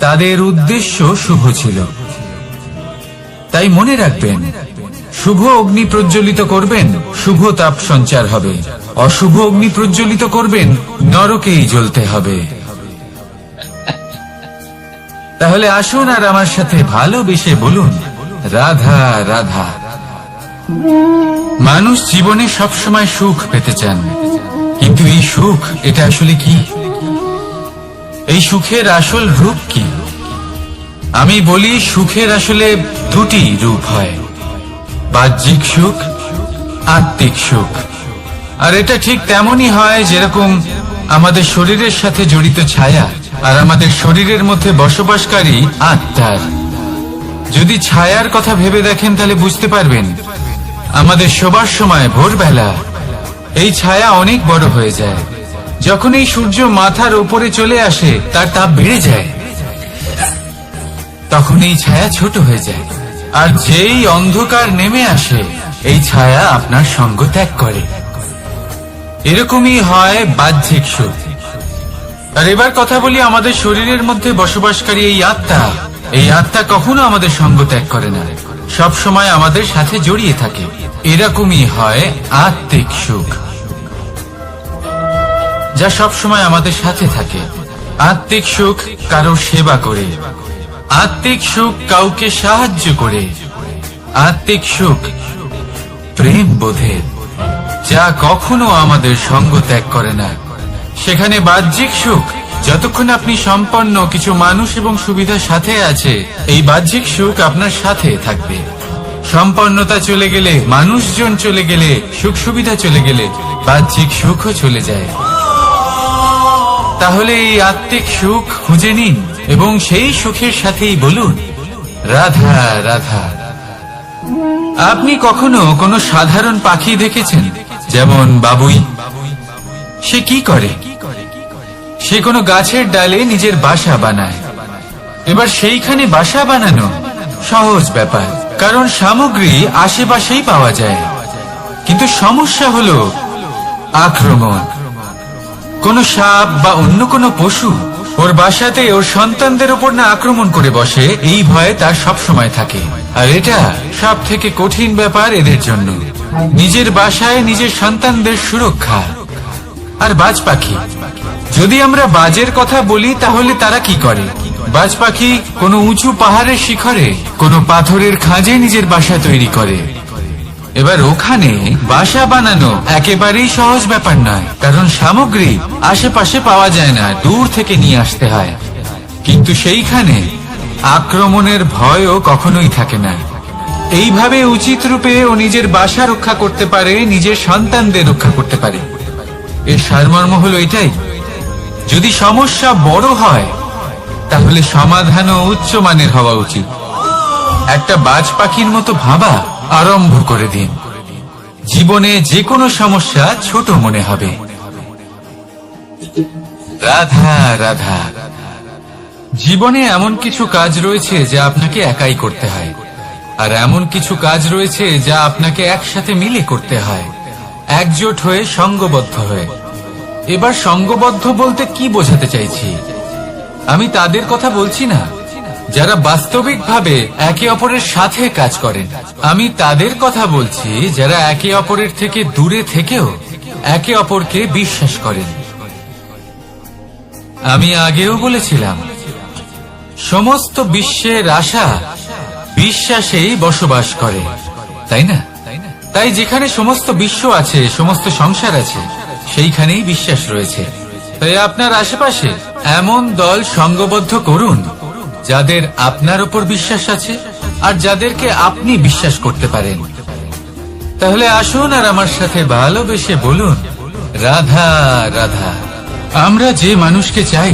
তাদের উদ্দেশ্য শুভ ছিল। তাই মনে রাখবেন, শুভ অগ্নি প্রজ্বলিত করবেন, শুভ তাপ সঞ্চার হবে। অশুভ অগ্নি প্রজ্বলিত করবেন, নরকেই জ্বলতে হবে। তাহলে আসুন আর আমার সাথে ভালোবেসে বলুন, রাধা রাধা। মানুষ জীবনে সবসময় সুখ পেতে চান, কিন্তু এই সুখ, এটা আসলে কি? এই সুখের আসল রূপ কি? আমি বলি, সুখের আসলে 2টি রূপ হয়, বাহ্যিক সুখ, আত্মিক সুখ। আর এটা ঠিক তেমনই হয় যেরকম আমাদের শরীরের সাথে জড়িত ছায়া আর আমাদের শরীরের মধ্যে বসবাসকারী আত্মার। যদি ছায়ার কথা ভেবে দেখেন তাহলে বুঝতে পারবেন, আমাদের শোবার সময় ভোরবেলা এই ছায়া অনেক বড় হয়ে যায়। যখন এই সূর্য মাথার উপরে চলে আসে, তার তাপ বেড়ে যায়, তখন এই ছায়া ছোট হয়ে যায়। আর যেই অন্ধকার নেমে আসে, এই ছায়া আপনার সঙ্গ ত্যাগ করে। এরকমই হয় বাহ্যিক সুখ। আর এবার কথা বলি আমাদের শরীরের মধ্যে বসবাসকারী এই আত্মা। এই আত্মা কখনো আমাদের সঙ্গ ত্যাগ করে না, সব সময় আমাদের সাথে জড়িয়ে থাকে। এরকমই হয় আত্মিক সুখ, যা সব সময় আমাদের সাথে থাকে। আত্মিক সুখ কারো সেবা করে, আত্মিক সুখ কাউকে সাহায্য করে, আত্মিক সুখ প্রেম বোধের, যা কখনো আমাদের সঙ্গ ত্যাগ করে না। সেখানে বাহ্যিক সুখ, যতক্ষণ আপনি সম্পন্ন কিছু মানুষ এবং সুবিধার সাথে আছে, এই বাহ্যিক সুখ আপনার সাথে থাকবে। সম্পন্নতা চলে গেলে, মানুষজন চলে গেলে, সুখ সুবিধা চলে গেলে, বাহ্যিক সুখও চলে যায়। তাহলে এই আত্মিক সুখ খুঁজে নিন এবং সেই সুখের সাথেই বলুন, রাধা রাধা। আপনি কখনো কোনো সাধারণ পাখি দেখেছেন? যেমন বাবুই। সে কি করে? সে কোনো গাছের ডালে নিজের বাসা বানায়। এবার সেইখানে বাসা বানানো সহজ ব্যাপার, কারণ সামগ্রী আশেপাশেই পাওয়া যায়। কিন্তু সমস্যা হলো আক্রমণ। কোন সাপ বা অন্য কোনো পশু ওর বাসাতে ওর সন্তানদের উপর না আক্রমণ করে বসে, এই ভয়ে তার সব সময় থাকে। আর এটা সব থেকে কঠিন ব্যাপার এদের জন্য, নিজের বাসায় নিজের সন্তানদের সুরক্ষা। আর বাজ পাখি, যদি আমরা বাজের কথা বলি তাহলে তারা কি করে? বাজ পাখি কোনো উঁচু পাহাড়ের শিখরে, কোনো পাথরের খাঁজে নিজের বাসা তৈরি করে। এবার ওখানে বাসা বানানো একেবারেই সহজ ব্যাপার নয়, কারণ সামগ্রী আশেপাশে পাওয়া যায় না, দূর থেকে নিয়ে আসতে হয়। কিন্তু সেইখানে আক্রমণের ভয়ও কখনোই থাকে না। এইভাবে উচিত রূপে ও নিজের বাসা রক্ষা করতে পারে, নিজের সন্তানদের রক্ষা করতে পারে। এর সারমর্ম হলো এটাই যদি সমস্যা বড় হয় তাহলে সমাধানও উচ্চমানের হওয়া উচিত। একটা বাজ পাখির মতো ভাবা আরম্ভ করে দিন। জীবনে যে কোনো সমস্যা ছোট মনে হবে। রাধা রাধা। জীবনে এমন কিছু কাজ রয়েছে যা আপনাকে একাই করতে হয়, আর এমন কিছু কাজ রয়েছে যা আপনাকে একসাথে মিলে করতে হয়, একজোট হয়ে, সঙ্গবদ্ধ হয়ে। এবার সঙ্গবদ্ধ বলতে কি বোঝাতে চাইছি? আমি তাদের কথা বলছি না যারা বাস্তবিকভাবে একে অপরের সাথে কাজ করেন। আমি তাদের কথা বলছি যারা একে অপরের থেকে দূরে থেকেও একে অপরকে বিশ্বাস করেন। আমি আগেও বলেছিলাম, সমস্ত বিশ্বের আশা বিশ্বাসেই বসবাস করে, তাই না? তাই যেখানে সমস্ত বিশ্ব আছে, সমস্ত সংসার আছে, সেইখানেই বিশ্বাস রয়েছে। তাই আপনার আশেপাশে এমন দল সঙ্গবদ্ধ করুন যাদের আপনার উপর বিশ্বাস আছে আর যাদেরকে আপনি বিশ্বাস করতে পারেন। তাহলে আসুন আর আমার সাথে ভালোবেসে বলুন, রাধা রাধা। আমরা যে মানুষকে চাই,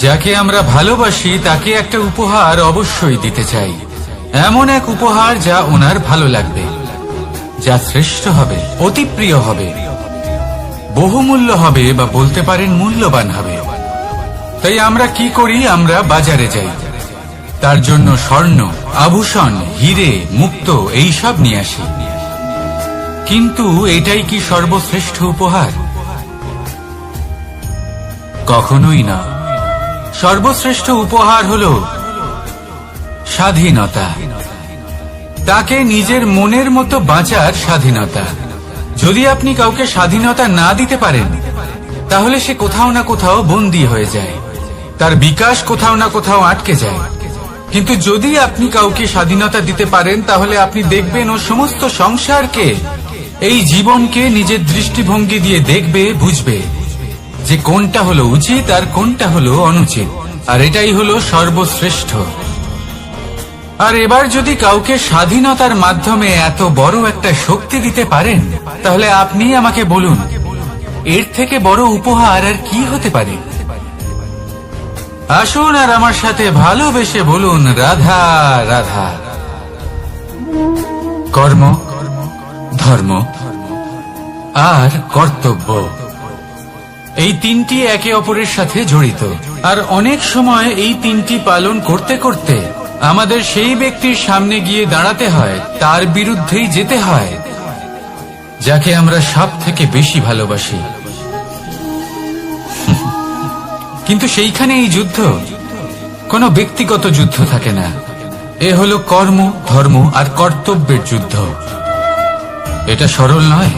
যাকে আমরা ভালোবাসি, তাকে একটা উপহার অবশ্যই দিতে চাই। এমন এক উপহার যা ওনার ভালো লাগবে, যা শ্রেষ্ঠ হবে, অতি প্রিয় হবে, বহুমূল্য হবে, বা বলতে পারেন মূল্যবান হবে। তাই আমরা কি করি? আমরা বাজারে যাই, তার জন্য স্বর্ণ, আভূষণ, হিরে, মুক্ত এইসব নিয়ে আসি। কিন্তু এটাই কি সর্বশ্রেষ্ঠ উপহার? কখনোই না। সর্বশ্রেষ্ঠ উপহার হলো স্বাধীনতা। তাকে নিজের মনের মতো বাঁচার স্বাধীনতা। যদি আপনি কাউকে স্বাধীনতা না দিতে পারেন, তাহলে সে কোথাও না কোথাও বন্দী হয়ে যায়, তার বিকাশ কোথাও না কোথাও আটকে যায়। কিন্তু যদি আপনি কাউকে স্বাধীনতা দিতে পারেন, তাহলে আপনি দেখবেন ও সমস্ত সংসারকে, এই জীবনকে নিজের দৃষ্টিভঙ্গি দিয়ে দেখবে, বুঝবে যে কোনটা হলো উচিত আর কোনটা হলো অনুচিত। আর এটাই হলো সর্বশ্রেষ্ঠ। আর এবার যদি কাউকে স্বাধীনতার মাধ্যমে এত বড় একটা শক্তি দিতে পারেন, তাহলে আপনি আমাকে বলুন, এর থেকে বড় উপহার আর কি হতে পারে? আসুন আর আমার সাথে ভালোবেসে বলুন, রাধা রাধা। কর্ম, ধর্ম আর কর্তব্য, এই তিনটি একে অপরের সাথে জড়িত। আর অনেক সময় এই তিনটি পালন করতে করতে আমাদের সেই ব্যক্তির সামনে গিয়ে দাঁড়াতে হয়, তার বিরুদ্ধেই যেতে হয়, যাকে আমরা সব থেকে বেশি ভালোবাসি। কিন্তু সেইখানে এই যুদ্ধ কোনো ব্যক্তিগত যুদ্ধ থাকে না। এ হলো কর্ম, ধর্ম আর কর্তব্যের যুদ্ধ। এটা সরল নয়,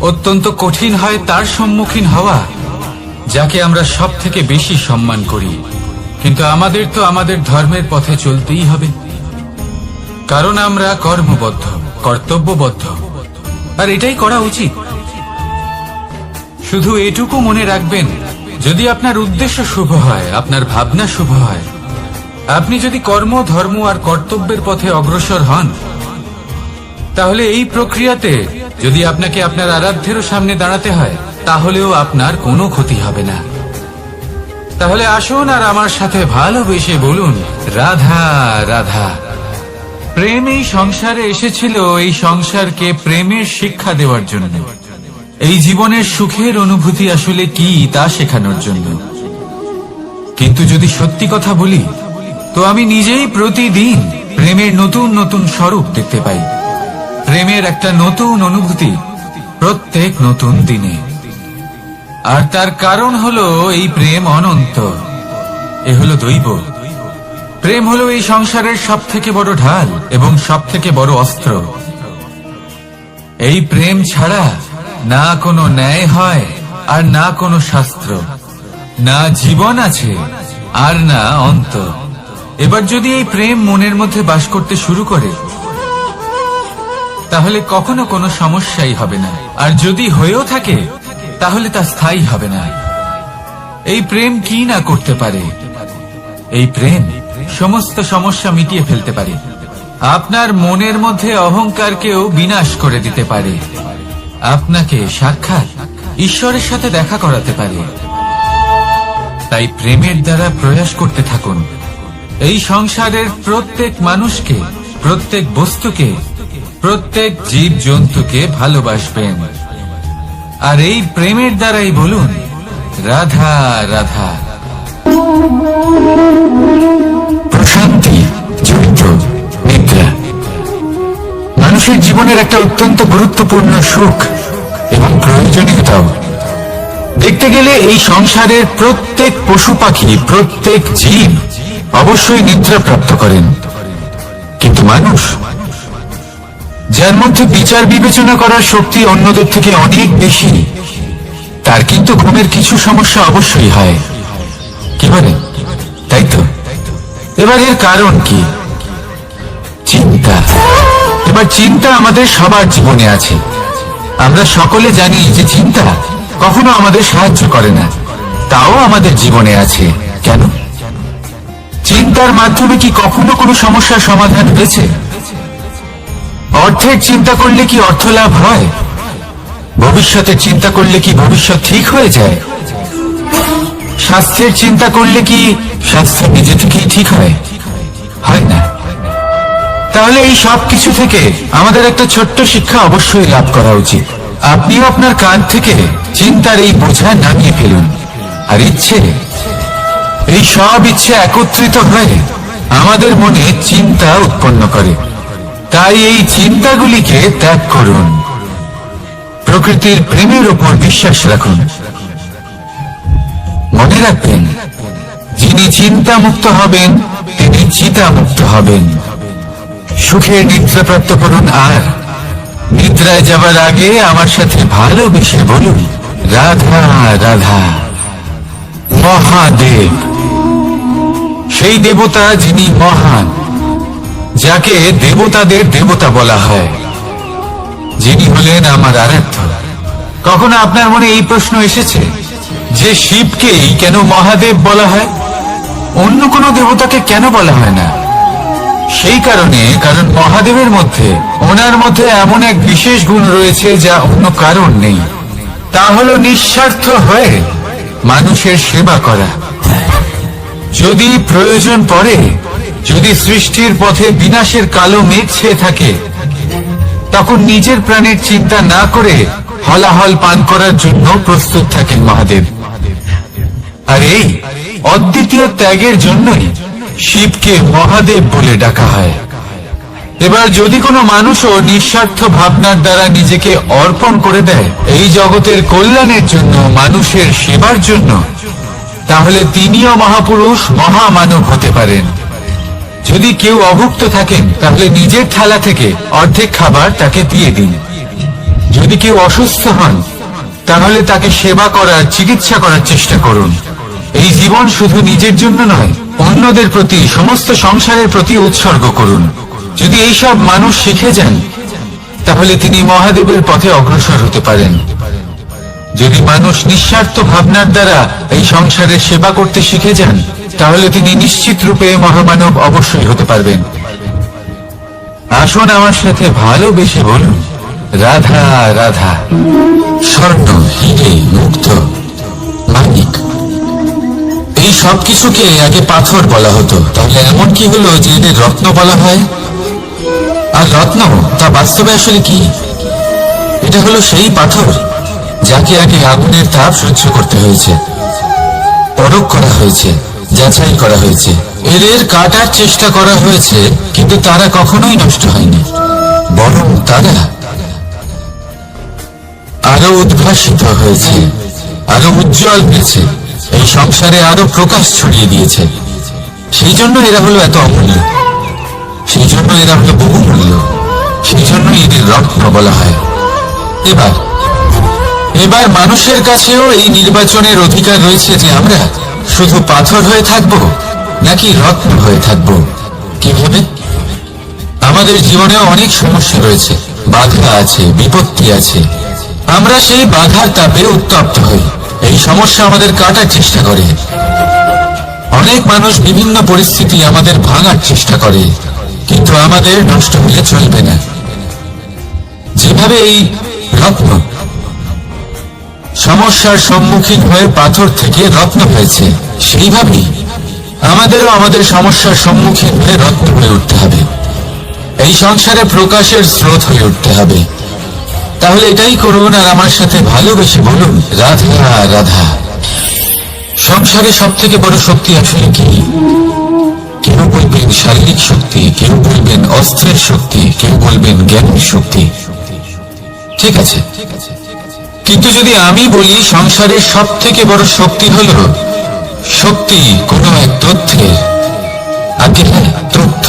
অত্যন্ত কঠিন হয় তার সম্মুখীন হওয়া যাকে আমরা সব থেকে বেশি সম্মান করি। কিন্তু আমাদের তো আমাদের ধর্মের পথে চলতেই হবে, কারণ আমরা কর্মবদ্ধ, কর্তব্যবদ্ধ, আর এটাই করা উচিত। শুধু এটুকু মনে রাখবেন, যদি আপনার উদ্দেশ্য শুভ হয়, আপনার ভাবনা শুভ হয়, আপনি যদি কর্ম, ধর্ম আর কর্তব্যের পথে অগ্রসর হন, তাহলে এই প্রক্রিয়াতে যদি আপনাকে আপনার আরাধ্যেরও সামনে দাঁড়াতে হয়, তাহলেও আপনার কোনো ক্ষতি হবে না। তাহলে আসুন আর আমার সাথে ভালোবেসে বলুন, রাধা রাধা। প্রেম এই সংসারে এসেছিল এই সংসারকে প্রেমের শিক্ষা দেওয়ার জন্য, এই জীবনের সুখের অনুভূতি আসলে কি তা শেখানোর জন্য। কিন্তু যদি সত্যি কথা বলি, তো আমি নিজেই প্রতিদিন প্রেমের নতুন নতুন স্বরূপ দেখতে পাই, প্রেমের একটা নতুন অনুভূতি প্রত্যেক নতুন দিনে। আর তার কারণ হলো এই প্রেম অনন্ত, এ হলো দৈব। প্রেম হলো এই সংসারের সব থেকে বড় ঢাল এবং সব থেকে বড় অস্ত্র। এই প্রেম ছাড়া না কোনো ন্যায় হয় আর না কোনো শাস্ত্র, না জীবন আছে আর না অন্ত। এবার যদি এই প্রেম মনের মধ্যে বাস করতে শুরু করে, তাহলে কখনো কোনো সমস্যাই হবে না। আর যদি হয়েও থাকে, তাহলে তা স্থায়ী হবে না। এই প্রেম কি না করতে পারে? এই প্রেম সমস্ত সমস্যা মিটিয়ে ফেলতে পারে, আপনার মনের মধ্যে অহংকারকেও বিনাশ করে দিতে পারে, আপনাকে সাক্ষাৎ ঈশ্বরের সাথে দেখা করাতে পারে। তাই প্রেমের দ্বারা প্রয়াস করতে থাকুন। এই সংসারের প্রত্যেক মানুষকে, প্রত্যেক বস্তুকে, প্রত্যেক জীব জন্তুকে ভালোবাসবেন। আর এই প্রেমের দ্বারাই বলুন রাধা রাধা। প্রশান্তি, চরিত্র, নিদ্রা মানুষের জীবনের একটা অত্যন্ত গুরুত্বপূর্ণ সুখ এবং প্রয়োজনীয়তাও। দেখতে গেলে এই সংসারের প্রত্যেক পশু পাখি, প্রত্যেক জীব অবশ্যই নিদ্রা প্রাপ্ত করেন, কিন্তু মানুষ, যার মধ্যে বিচার বিবেচনা করার শক্তি অন্যদের থেকে অনেক বেশি, তার কিন্তু ঘুমের কিছু সমস্যা অবশ্যই হয়। কি বলে, তাই তো? এবার এর কারণ কি? চিন্তা। এবার চিন্তা আমাদের সবার জীবনে আছে। আমরা সকলে জানি যে চিন্তা কখনো আমাদের সাহায্য করে না, তাও আমাদের জীবনে আছে। কেন? চিন্তার মাধ্যমে কি কখনো কোনো সমস্যার সমাধান হয়েছে? অর্থের চিন্তা করলে কি অর্থ লাভ হয়? ভবিষ্যতের চিন্তা করলে কি ভবিষ্যৎ ঠিক হয়ে যায়? স্বাস্থ্যের চিন্তা করলে কি স্বাস্থ্য নিজে থেকেই ঠিক হয়? হয় না। তাহলে এই সব কিছু থেকে আমাদের একটা ছোট্ট শিক্ষা অবশ্যই লাভ করা উচিত। আপনিও আপনার কাঁধ থেকে চিন্তার এই বোঝা নামিয়ে ফেলুন। আর ইচ্ছে, এই সব ইচ্ছে একত্রিত হয়ে আমাদের মনে চিন্তা উৎপন্ন করে। তাই এই চিন্তাগুলিকে ত্যাগ করুন। প্রকৃতির প্রেমের উপর বিশ্বাস রাখুন। মনে রাখবেন, যিনি চিন্তা মুক্ত হবেন তিনি চিতা মুক্ত হবেন। সুখে নিদ্রা প্রাপ্ত করুন, আর নিদ্রায় যাবার আগে আমার সাথে ভালোবেসে বলুন রাধা রাধা। মহাদেব, সেই দেবতা যিনি মহান, যাকে দেবতাদের দেবতা বলা হয়, যিনি হলেন আমার আরাধ্য। কখনো আপনার মনে এই প্রশ্ন এসেছে যে শিবকেই কেন মহাদেব বলা হয়, অন্য কোনো দেবতাকে কেন বলা হয় না? সেই কারণে, কারণ মহাদেবের মধ্যে, ওনার মধ্যে এমন এক বিশেষ গুণ রয়েছে যা অন্য কারণ নেই। তা হলো নিঃস্বার্থ হয়ে মানুষের সেবা করা। যদি প্রয়োজন পড়ে, যদি সৃষ্টির পথে বিনাশের কালো মেঘ ছেয়ে থাকে, তখন নিজের প্রাণের চিন্তা না করে হলাহল পান করার জন্য প্রস্তুত থাকেন মহাদেব। আর এই অদ্বিতীয় ত্যাগের জন্যই শিবকে মহাদেব বলে ডাকা হয়। এবার যদি কোনো মানুষও নিঃস্বার্থ ভাবনার দ্বারা নিজেকে অর্পণ করে দেয় এই জগতের কল্যাণের জন্য, মানুষের সেবার জন্য, তাহলে তিনিও মহাপুরুষ, মহামানব হতে পারেন। যদি কেউ অভুক্ত থাকেন, তাহলে নিজের থালা থেকে অর্ধেক খাবার তাকে দিয়ে দিন। যদি কেউ অসুস্থ হন, তাহলে তাকে সেবা করার, চিকিৎসা করার চেষ্টা করুন। এই জীবন শুধু নিজের জন্য নয়, অন্যদের প্রতি, সমস্ত সংসারের প্রতি উৎসর্গ করুন। যদি এইসব মানুষ শিখে যান, তাহলে তিনি মহাদেবের পথে অগ্রসর হতে পারেন। যদি মানুষ নিঃস্বার্থ ভাবনার দ্বারা এই সংসারের সেবা করতে শিখে যান, তাহলে তিনি নিশ্চিত রূপে মহামানব অবশ্যই হতে পারবেন। আসুন আমার সাথে ভালোবেসে বলুন রাধা রাধা। স্বর্ণ, হিরে, মুক্ত, মানিক, এই সব কিছুকে আগে পাথর বলা হতো। তাহলে এমন কি হলো যে এদের রত্ন বলা হয়? আর রত্ন, তা বাস্তবে আসলে কি? এটা হলো সেই পাথর যাকে আগে আগুনের তাপ সহ্য করতে হয়েছে, পরখ করা হয়েছে, যাচাই করা হয়েছে, এদের কাটার চেষ্টা করা হয়েছে, কিন্তু তারা কখনোই নষ্ট হয়নি, বরং তারা আরো উদ্ভাসিত হয়েছে, আরো উজ্জ্বল হয়েছে, এই সংসারে আরো প্রকাশ ছড়িয়ে দিয়েছে। সেই জন্য এরা হলো এত অমূল্য, সেই জন্য এরা হলো বহুমূল্য, সেই জন্য এদের রত্ন বলা হয়। এবার মানুষের কাছেও এই নির্বাচনের অধিকার রয়েছে যে আমরা শুধু পাথর হয়ে থাকব নাকি রত্ন হয়ে থাকব। কিভাবে? আমাদের জীবনেও অনেক সমস্যা রয়েছে, বাধা আছে, বিপত্তি আছে। আমরা সেই বাধার তাপে উত্তপ্ত হই, এই সমস্যা আমাদের কাটার চেষ্টা করে। অনেক মানুষ বিভিন্ন পরিস্থিতি আমাদের ভাঙার চেষ্টা করে, কিন্তু আমাদের নষ্ট হলে চলবে না। যেভাবে এই রত্ন সমস্যার সম্মুখীন হয়ে পাথর থেকে রত্ন হয়েছে, সেইভাবেই আমাদেরও আমাদের সমস্যার সম্মুখীন হয়ে রত্ন হয়ে উঠতে হবে। এই সংসারে প্রকাশের স্রোত হয়ে উঠতে হবে। তাহলে এটাই করুন আর আমার সাথে ভালোবেসে বলুন, রাধা রাধা। সংসারে সব থেকে বড় শক্তি আসলে কি? কেউ বলবেন শারীরিক শক্তি, কেউ বলবেন অস্ত্রের শক্তি, কেউ বলবেন জ্ঞানের শক্তি। ঠিক আছে, কিন্তু যদি আমি বলি সংসারের সব থেকে বড় শক্তি হল শক্তি কোনো এক তথ্যের, আগে হ্যাঁ, তথ্য।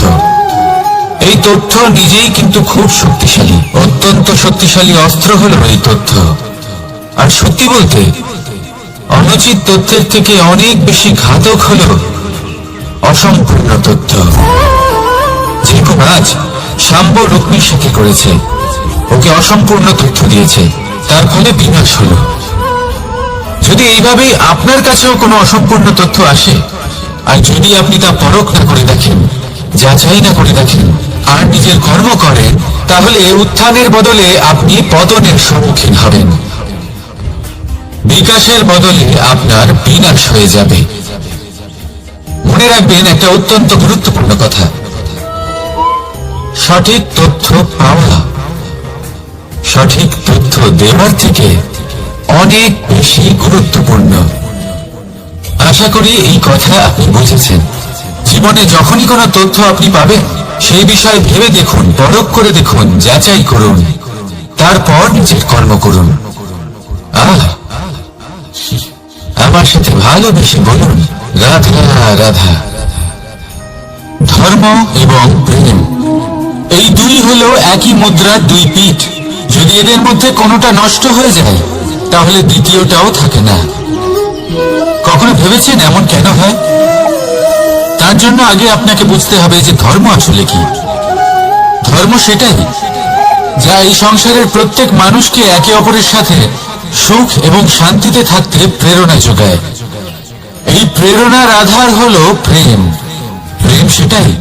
এই তথ্য নিজেই কিন্তু খুব শক্তিশালী, অত্যন্ত শক্তিশালী অস্ত্র হলো এই তথ্য। আর সত্যি বলতে অনুচিত তথ্যের থেকে অনেক বেশি ঘাতক হলো অসম্পূর্ণ তথ্য। যেরকম আজ শাম্ব রুক্মির সাথে করেছে, ওকে অসম্পূর্ণ তথ্য দিয়েছে, তার ফলে বিনাশ হলো। যদি এইভাবেই আপনার কাছেও কোনো অসম্পূর্ণ তথ্য আসে, আর যদি আপনি তা পরখ না করে দেখেন, যাচাই না করে দেখেন, আর নিজের কর্ম করেন, তাহলে উত্থানের বদলে আপনি পতনের সম্মুখীন হবেন। বিকাশের বদলে আপনার বিনাশ হয়ে যাবে। মনে রাখবেন একটা অত্যন্ত গুরুত্বপূর্ণ কথা, সঠিক তথ্য পাওয়া সঠিক তথ্য দেওয়ার থেকে অনেক বেশি গুরুত্বপূর্ণ। আশা করি এই কথা আপনি বুঝেছেন। জীবনে যখনই কোনো তথ্য আপনি পাবেন, সেই বিষয়ে ভেবে দেখুন, পরখ করে দেখুন, যাচাই করুন, তারপর নিজের কর্ম করুন। আমার সাথে ভালোবেসে বলুন, রাধা রাধা। ধর্ম এবং প্রেম, এই দুই হলো একই মুদ্রার দুই পিঠ। যদি এদের মধ্যে কোনোটা নষ্ট হয়ে যায়, তাহলে দ্বিতীয়টাও থাকে না। কখনো ভেবেছেন এমন কেন হয়? তার জন্য আগে আপনাকে বুঝতে হবে যে ধর্ম আসলে কি। ধর্ম সেটাই যা এই সংসারের প্রত্যেক মানুষকে একে অপরের সাথে সুখ এবং শান্তিতে থাকতে প্রেরণা যোগায়। এই প্রেরণার আধার হলো প্রেম। প্রেম সেটাই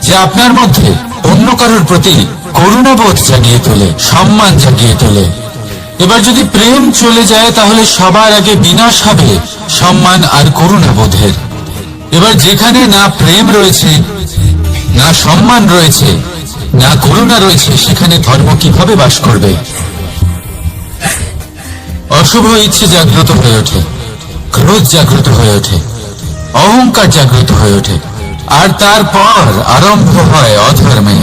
যা আপনার মধ্যে অন্য কারোর প্রতি করুণাবোধ জাগিয়ে তোলে, সম্মান জাগিয়ে তোলে। এবার যদি প্রেম চলে যায়, তাহলে সবার আগে বিনাশ হবে সম্মান আর করুণাবোধের। এবার যেখানে না প্রেম রয়েছে, না সম্মান রয়েছে, না করুণা রয়েছে, সেখানে ধর্ম কিভাবে বাস করবে? অশুভ ইচ্ছে জাগ্রত হয়ে ওঠে, ক্রোধ জাগ্রত হয়ে ওঠে, অহংকার জাগ্রত হয়ে ওঠে, আর তারপর আরম্ভ হয় অধর্মে।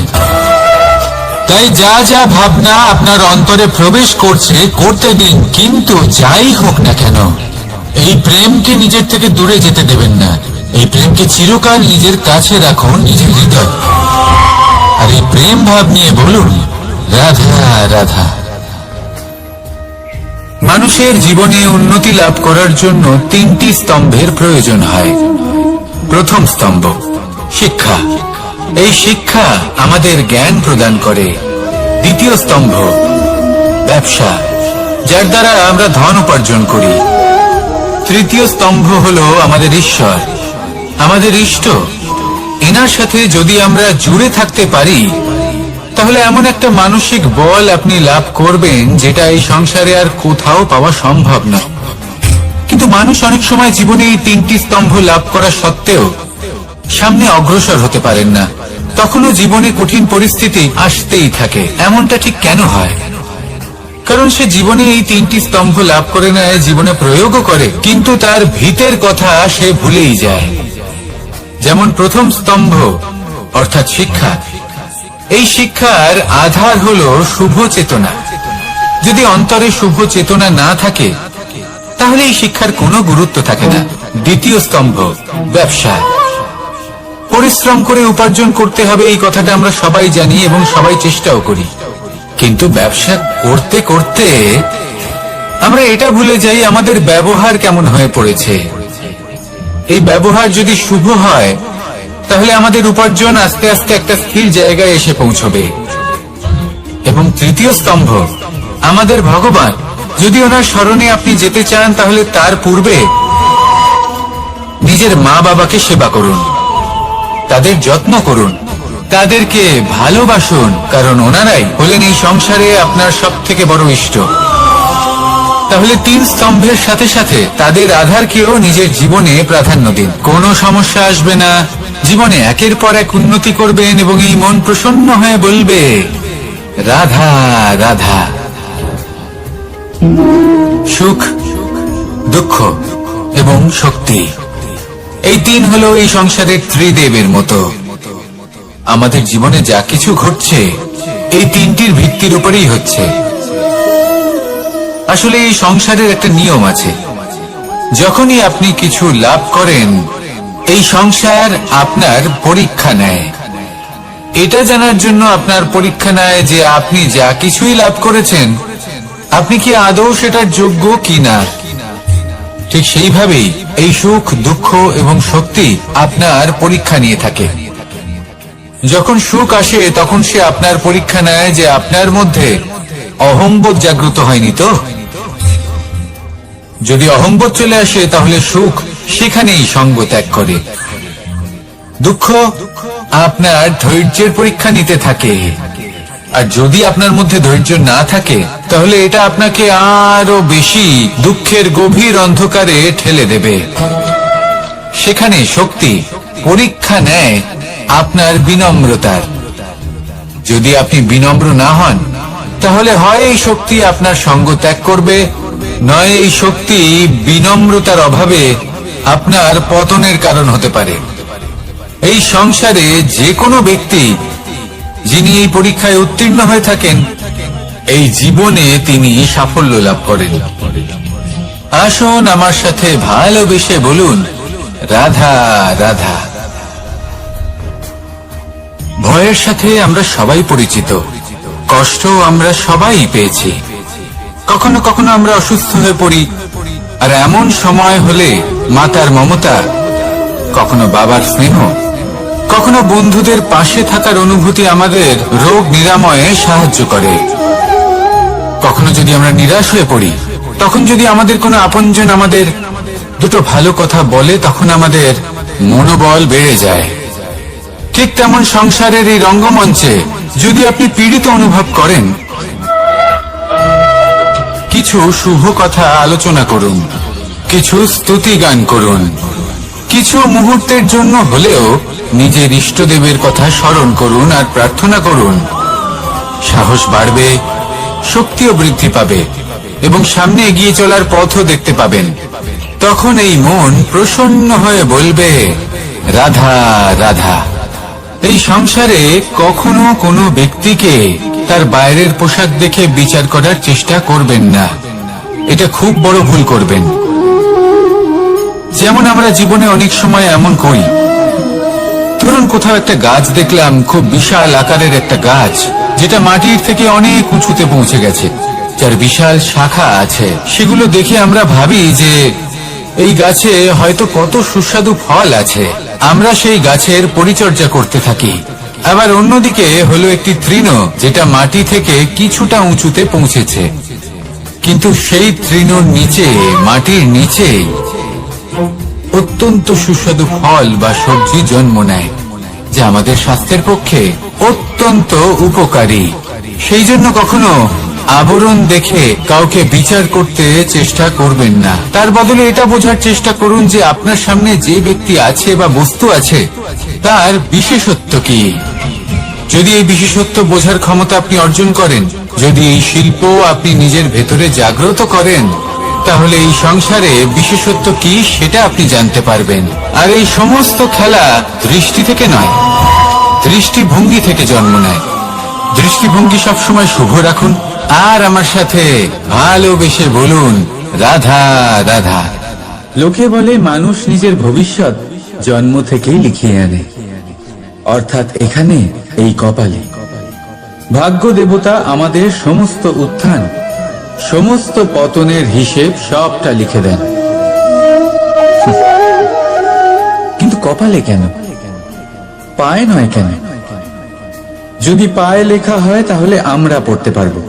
তাই যা যা ভাবনা আপনার অন্তরে প্রবেশ করছে, করতে দিন, কিন্তু যাই হোক না কেন, এই প্রেমকে নিজের থেকে দূরে যেতে দেবেন না। এই প্রেমকে চিরকাল নিজের কাছে রাখুন, নিজের হৃদয়। আর এই প্রেম ভাব নিয়ে বলুন, রাধা রাধা। মানুষের জীবনে উন্নতি লাভ করার জন্য তিনটি স্তম্ভের প্রয়োজন হয়। প্রথম স্তম্ভ শিক্ষা। এই শিক্ষা আমাদের জ্ঞান প্রদান করে। দ্বিতীয় স্তম্ভ ব্যবসা, যার দ্বারা আমরা ধন উপার্জন করি। তৃতীয় স্তম্ভ হলো আমাদের ঈশ্বর, আমাদের ইষ্ট। এনার সাথে যদি আমরা জুড়ে থাকতে পারি, তাহলে এমন একটা মানসিক বল আপনি লাভ করবেন যেটা এই সংসারে আর কোথাও পাওয়া সম্ভব না। কিন্তু মানুষ অনেক সময় জীবনে এই তিনটি স্তম্ভ লাভ করা সত্ত্বেও সামনে অগ্রসর হতে পারেন না। তখনও জীবনে কঠিন পরিস্থিতি আসতেই থাকে। এমনটা ঠিক কেন হয়? কারণ সে জীবনে এই তিনটি স্তম্ভ লাভ করে নেয়, জীবনে প্রয়োগও করে, কিন্তু তার ভিতের কথা সে ভুলেই যায়। যেমন প্রথম স্তম্ভ অর্থাৎ শিক্ষা। এই শিক্ষার আধার হলো শুভ চেতনা। যদি অন্তরে শুভ চেতনা না থাকে, তাহলে এই শিক্ষার কোনো গুরুত্ব থাকে না। দ্বিতীয় স্তম্ভ ব্যবসা। পরিশ্রম করে উপার্জন করতে হবে, এই কথাটা আমরা সবাই জানি এবং সবাই চেষ্টাও করি। কিন্তু ব্যবসা করতে করতে আমরা এটা ভুলে যাই আমাদের ব্যবহার কেমন হয়ে পড়েছে। এই ব্যবহার যদি শুভ হয়, তাহলে আমাদের উপার্জন আস্তে আস্তে একটা স্থির জায়গায় এসে পৌঁছবে। এবং তৃতীয় স্তম্ভ আমাদের ভগবান। যদি ওনার স্মরণে আপনি যেতে চান, তাহলে তার পূর্বে নিজের মা বাবাকে সেবা করুন, তাদের যত্ন করুন, তাদেরকে ভালোবাসুন, কারণ ওনারাই হলেন এই সংসারে আপনার সব থেকে বড় ইষ্ট। তাহলে 3 স্তম্ভের সাথে সাথে তাদের আধারকেও নিজের জীবনে প্রাধান্য দিন। কোনো সমস্যা আসবে না, জীবনে একের পর এক উন্নতি করবেন এবং এই মন প্রসন্ন হয়ে বলবে রাধা রাধা। সুখ, দুঃখ এবং শক্তি, এই 3 হলো এই সংসারের ত্রিদেবের মতো। আমাদের জীবনে যা কিছু ঘটছে এই 3টির ভিত্তির উপরেই হচ্ছে। আসলে এই সংসারের একটা নিয়ম আছে, যখনই আপনি কিছু লাভ করেন এই সংসার আপনার পরীক্ষা নেয়। এটা জানার জন্য আপনার পরীক্ষা নেয় যে আপনি যা কিছুই লাভ করেছেন আপনি কি আদৌ সেটার যোগ্য কিনা। ঠিক সেইভাবেই এই সুখ, দুঃখ এবং শক্তি আপনার পরীক্ষা নিয়ে থাকে। যখন সুখ আসে তখন সে আপনার পরীক্ষা নেয় যে আপনার মধ্যে অহংবোধ জাগ্রত হয়নি তো। যদি অহংবোধ চলে আসে তাহলে সুখ সেখানেই সঙ্গ ত্যাগ করে। দুঃখ আপনার ধৈর্যের পরীক্ষা নিতে থাকে, আর যদি আপনার মধ্যে ধৈর্য না থাকে তাহলে এটা আপনাকে আরো বেশি দুঃখের গভীর অন্ধকারে ঠেলে দেবে। সেখানে শক্তি পরীক্ষা নেয় আপনার বিনম্রতার। যদি আপনি বিনম্র না হন তাহলে হয় এই শক্তি আপনার সঙ্গ ত্যাগ করবে, নয় এই শক্তি বিনম্রতার অভাবে আপনার পতনের কারণ হতে পারে। এই সংসারে যে কোনো ব্যক্তি যিনি এই পরীক্ষায় উত্তীর্ণ হয়ে থাকেন এই জীবনে তিনি সাফল্য লাভ করেন। আসুন আমার সাথে ভালোবেসে বলুন রাধা রাধা। ভয়ের সাথে আমরা সবাই পরিচিত, কষ্ট আমরা সবাই পেয়েছি। কখনো কখনো আমরা অসুস্থ হয়ে পড়ি, আর এমন সময় হলে মাতার মমতা, কখনো বাবার স্নেহ, কখনো বন্ধুদের পাশে থাকার অনুভূতি আমাদের রোগ নিরাময়ে সাহায্য করে। কখনো যদি আমরা নিরাশ হয়ে পড়ি, তখন যদি আমাদের কোনো আপনজন আমাদের দুটো ভালো কথা বলে তখন আমাদের মনোবল বেড়ে যায়। ঠিক তেমন সংসারের এই রঙ্গমঞ্চে যদি আপনি পীড়িত অনুভব করেন, কিছু শুভ কথা আলোচনা করুন, কিছু স্তুতি গান করুন, কিছু মুহূর্তের জন্য হলেও নিজের ইষ্টদেবের কথা স্মরণ করুন আর প্রার্থনা করুন। সাহস বাড়বে, শক্তিও বৃদ্ধি পাবে এবং সামনে এগিয়ে চলার পথও দেখতে পাবেন। তখন এই মন প্রসন্ন হয়ে বলবে রাধা রাধা। এই সংসারে কখনো কোনো ব্যক্তিকে তার বাইরের পোশাক দেখে বিচার করার চেষ্টা করবেন না, এটা খুব বড় ভুল করবেন। যেমন আমরা জীবনে অনেক সময় এমন করি, ধরুন কোথাও একটা গাছ দেখলাম, খুব বিশাল আকারের একটা গাছ যেটা মাটির থেকে অনেক উঁচুতে পৌঁছে গেছে, যার বিশাল শাখা আছে। সেগুলো দেখে আমরা ভাবি যে এই গাছে হয়তো কত সুস্বাদু ফল আছে, আমরা সেই গাছের পরিচর্যা করতে থাকি। আবার অন্যদিকে হলো একটি তৃণ যেটা মাটি থেকে কিছুটা উঁচুতে পৌঁছেছে, কিন্তু সেই তৃণর নিচে, মাটির নিচে অত্যন্ত সুস্বাদু ফল বা সবজি জন্ম নেয়, যা আমাদের স্বাস্থ্যের পক্ষে অত্যন্ত উপকারী। সেই জন্য কখনো আবরণ দেখে কাউকে বিচার করতে চেষ্টা করবেন না। তার বদলে এটা বোঝার চেষ্টা করুন যে আপনার সামনে যে ব্যক্তি আছে বা বস্তু আছে তার বিশেষত্ব কি। যদি এই বিশেষত্ব বোঝার ক্ষমতা আপনি অর্জন করেন, যদি এই শিল্প আপনি নিজের ভেতরে জাগ্রত করেন, তাহলে এই সংসারে বিশেষত্ব কি সেটা আপনি জানতে পারবেন। আর এই সমস্ত খেলা দৃষ্টি থেকে নয়, দৃষ্টিভঙ্গি থেকে জন্ম নেয়। দৃষ্টিভঙ্গি সবসময় শুভ রাখুন আর আমার সাথে ভালোবেসে বলুন রাধা রাধা। লোকে বলে মানুষ নিজের ভবিষ্যৎ জন্ম থেকেই লিখিয়ে আনে, অর্থাৎ এখানে এই কপালে। ভাগ্য দেবতা আমাদের সমস্ত উত্থান, সমস্ত পতনের হিসেব সবটা লিখে দেন। কিন্তু কপালে কেন, পায়ে নয় কেন? যদি পায়ে লেখা হয় তাহলে আমরা পড়তে পারবো,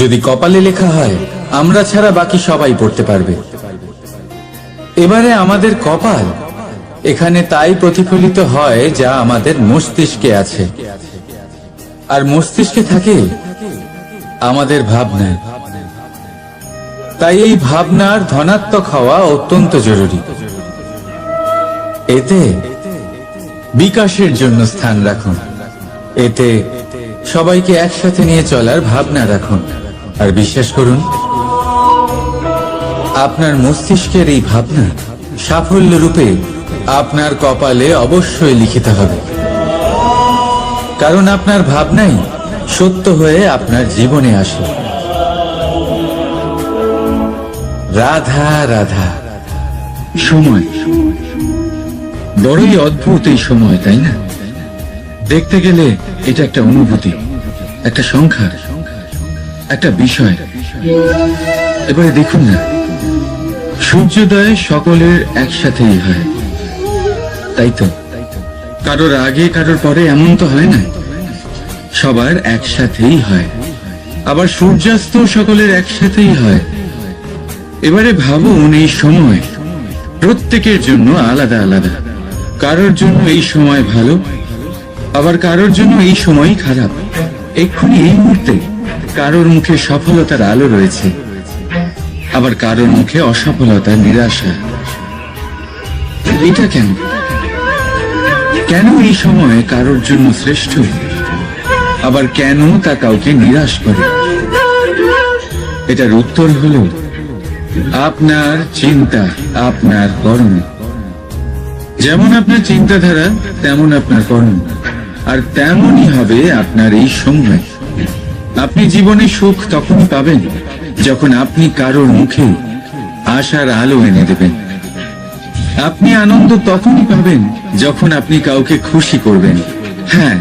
যদি কপালে লেখা হয় আমরা ছাড়া বাকি সবাই পড়তে পারবে। এবারে আমাদের কপাল এখানে তাই প্রতিফলিত হয় যা আমাদের মস্তিষ্কে আছে, আর মস্তিষ্কে থাকে আমাদের ভাবনা। তাই এই ভাবনার ধনাত্মক হওয়া অত্যন্ত জরুরি। এতে বিকাশের জন্য স্থান রাখুন, এতে সবাইকে একসাথে নিয়ে চলার ভাবনা রাখুন। আর বিশ্বাস করুন, আপনার মস্তিষ্কের এই ভাবনা সাফল্য রূপে আপনার কপালে অবশ্যই লিখিত হবে, কারণ আপনার ভাবনাই সত্য হয়ে আপনার জীবনে আসে। রাধা রাধা। সময় বড়ই অদ্ভুত, এই সময়, তাই না? দেখতে গেলে এটা একটা অনুভূতি, একটা সংখ্যা, একটা বিষয়। এবারে দেখুন না, সূর্যোদয় সকলের একসাথেই হয়, তাই তো? কারোর আগে কারোর পরে এমন তো হয় না, সবার একসাথেই হয়। আবার সূর্যাস্ত সকলের একসাথেই হয়। এবারে ভাবুন, এই সময় প্রত্যেকের জন্য আলাদা আলাদা। কারোর জন্য এই সময় ভালো, আবার কারোর জন্য এই সময়ই খারাপ। এক্ষুনি এই মুহূর্তে কারোর মুখে সফলতার আলো রয়েছে, আবার কারোর মুখে অসফলতার নিরাশা। এটা কেন? কেন এই সময় কারোর জন্য শ্রেষ্ঠ, আবার কেন তা কাউকে নিরাশ করে? এটার উত্তর হলো আপনার চিন্তা, আপনার কর্ম। যেমন আপনার চিন্তাধারা, তেমন আপনার কর্ম, আর তেমনই হবে আপনার এই সময়। আপনি জীবনে সুখ তখনই পাবেন যখন আপনি কারোর মুখে আশার আলো এনে দেবেন। আপনি আনন্দ তখনই পাবেন যখন আপনি কাউকে খুশি করবেন। হ্যাঁ,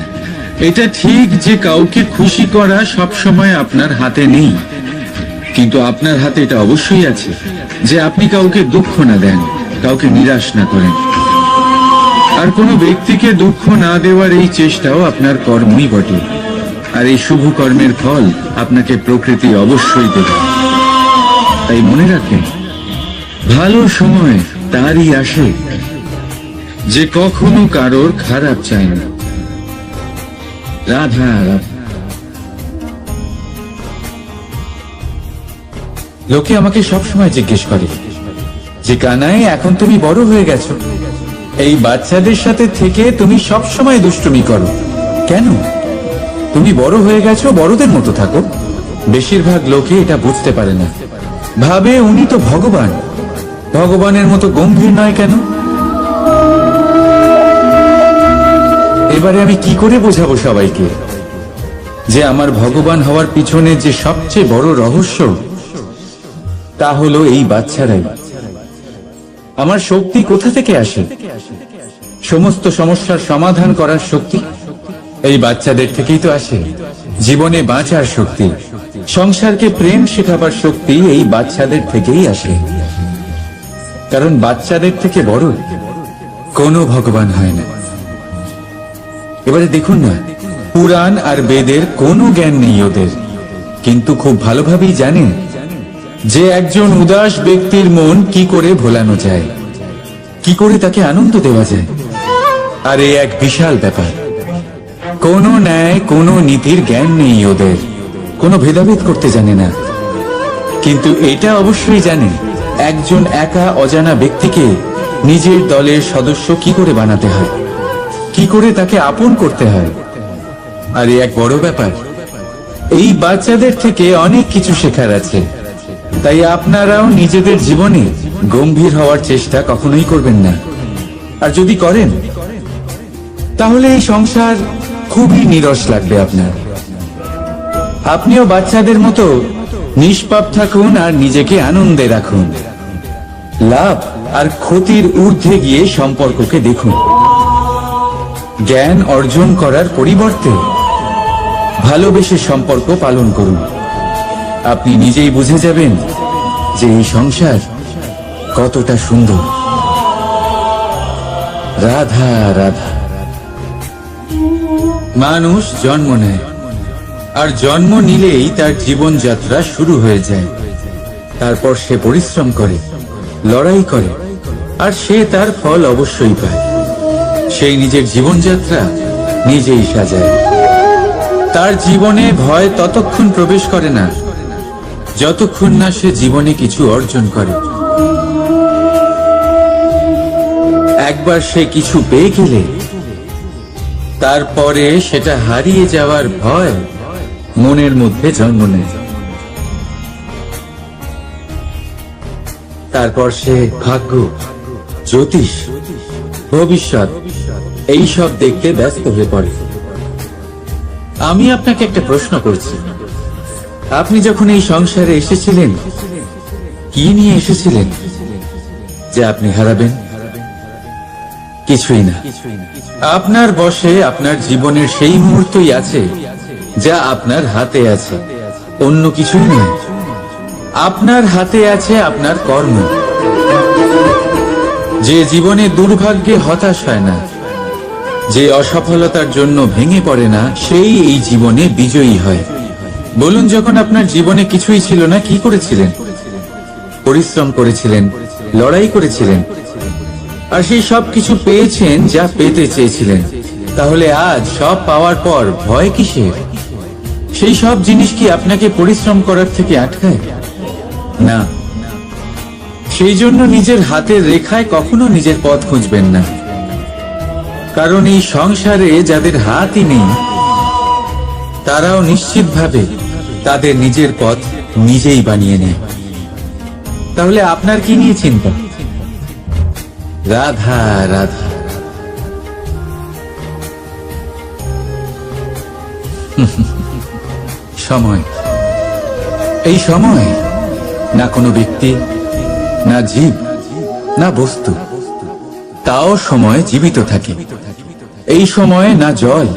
এটা ঠিক যে কাউকে খুশি করা সবসময় আপনার হাতে নেই, কিন্তু আপনার হাতে এটা অবশ্যই আছে যে আপনি কাউকে দুঃখ না দেন, কাউকে নিরাশ না করেন। আর কোনো ব্যক্তিকে দুঃখ না দেওয়ার এই চেষ্টাও আপনার কর্মই বটে। আর এই শুভ কর্মের ফল আপনাকে প্রকৃতি অবশ্যই দেবে। তাই মনে রাখবেন, ভালো সময় তারই আসে যে কখনো কারোর খারাপ চায় না। রাধা রাধা। লোকে আমাকে সবসময় জিজ্ঞেস করে যে কানাই, এখন তুমি বড় হয়ে গেছো, এই বাচ্চাদের সাথে থেকে তুমি সবসময় দুষ্টুমি করো কেন? তুমি বড় হয়ে গেছো, বড়দের মতো থাকো। বেশিরভাগ লোকে এটা বুঝতে পারে না, ভাবে উনি তো ভগবান, ভগবানের মতো গম্ভীর নয় কেন? এবারে আমি কি করে বোঝাবো সবাইকে যে আমার ভগবান হওয়ার পিছনে যে সবচেয়ে বড় রহস্য, তা হলো এই বাচ্চারাই। আমার শক্তি কোথা থেকে আসে? সমস্ত সমস্যার সমাধান করার শক্তি এই বাচ্চাদের থেকেই তো আসে। জীবনে বাঁচার শক্তি, সংসারকে প্রেম শেখাবার শক্তি এই বাচ্চাদের থেকেই আসে। কারণ বাচ্চাদের থেকে বড় কোনো ভগবান হয় না। এবারে দেখুন না, পুরাণ আর বেদের কোনো জ্ঞান নেই ওদের, কিন্তু খুব ভালোভাবেই জানে যে একজন উদাস ব্যক্তির মন কি করে ভোলানো যায়, কি করে তাকে আনন্দ দেওয়া যায়। আর এই এক বিশাল ব্যাপার। কোনো ন্যায়, কোনো নীতির জ্ঞান নেই ওদের, কোনো ভেদাভেদ করতে জানে না। কিন্তু এটা অবশ্যই জানে একজন একা অজানা ব্যক্তিকে নিজের দলের সদস্য কি করে বানাতে হয়, কি করে তাকে আপন করতে হয়। আর এই এক বড় ব্যাপার। এই বাচ্চাদের থেকে অনেক কিছু শেখার আছে। তাই আপনারাও নিজেদের জীবনে গম্ভীর হওয়ার চেষ্টা কখনোই করবেন না। আর যদি করেন, তাহলে এই সংসার খুবই নিরস লাগবে আপনার। আপনিও বাচ্চাদের মতো নিষ্পাপ থাকুন আর নিজেকে আনন্দে রাখুন। লাভ আর ক্ষতির ঊর্ধ্বে গিয়ে সম্পর্ককে দেখুন। জ্ঞান অর্জন করার পরিবর্তে ভালোবেসে সম্পর্ক পালন করুন। আপনি নিজেই বুঝে যাবেন যে এই সংসার কতটা সুন্দর। রাধা রাধা। মানুষ জন্ম নেয়, আর জন্ম নিলেই তার জীবনযাত্রা শুরু হয়ে যায়। তারপর সে পরিশ্রম করে, লড়াই করে, আর সে তার ফল অবশ্যই পায়। সেই নিজের জীবনযাত্রা নিজেই সাজায়। তার জীবনে ভয় ততক্ষণ প্রবেশ করে না যতক্ষণ না সে জীবনে কিছু অর্জন করে। একবার সে কিছু পেয়ে গেলে তারপরে সেটা হারিয়ে যাওয়ার ভয় মনের মধ্যে জন্ম নেয়। তারপর সে ভাগ্য, জ্যোতিষ, ভবিষ্যৎ এইসব দেখতে ব্যস্ত হয়ে পড়ে। আমি আপনাকে একটা প্রশ্ন করছি, আপনি যখন এই সংসারে এসেছিলেন কি নিয়ে এসেছিলেন যে আপনি হারাবেন? কিছুই না। আপনার বশে আপনার জীবনের সেই মুহূর্তই আছে যা আপনার হাতে আছে, অন্য কিছুই নয়। আপনার হাতে আছে আপনার কর্ম। যে জীবনে দুর্ভাগ্যে হতাশ হয় না, যে অসফলতার জন্য ভেঙে পড়ে না, সেই এই জীবনে বিজয়ী হয়। বলুন, যখন আপনার জীবনে কিছুই ছিল না, কি করেছিলেন? পরিশ্রম করেছিলেন, লড়াই করেছিলেন, আর সেই সব কিছু পেয়েছেন যা পেতে চেয়েছিলেন। তাহলে আজ সব পাওয়ার পর ভয় কিসের? সেই সব জিনিস কি আপনাকে পরিশ্রম করার থেকে আটকায়? না। সেই জন্য নিজের হাতের রেখায় কখনো নিজের পথ খুঁজবেন না, কারণ এই সংসারে যাদের হাতই নেই তারাও নিশ্চিতভাবে তাদের নিজের পথ নিজেই বানিয়ে নেয়। তাহলে আপনার কি নিয়ে চিন্তা? রাধা রাধা। সময়, এই সময় না কোনো ব্যক্তি, না জীব, না বস্তু, তাও সময় জীবিত থাকে। এই সময়ে না জল,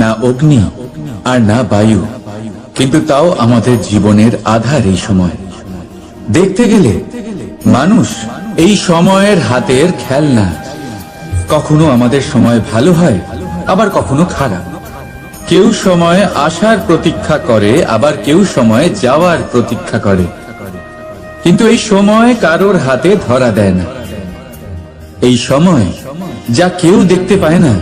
না অগ্নি, আর না বায়ু, কিন্তু তাও আমাদের জীবনের আধার। এই সময় দেখতে গেলে মানুষ এই সময়ের হাতের খেলনা। কখনো আমাদের সময় ভালো হয়, আবার কখনো খারাপ। কেউ সময় আসার প্রতীক্ষা করে, আবার কেউ সময় যাওয়ার প্রতীক্ষা করে, কিন্তু এই সময় কারোর হাতে ধরা দেয় না। এই সময় যা কেউ দেখতে পায় না,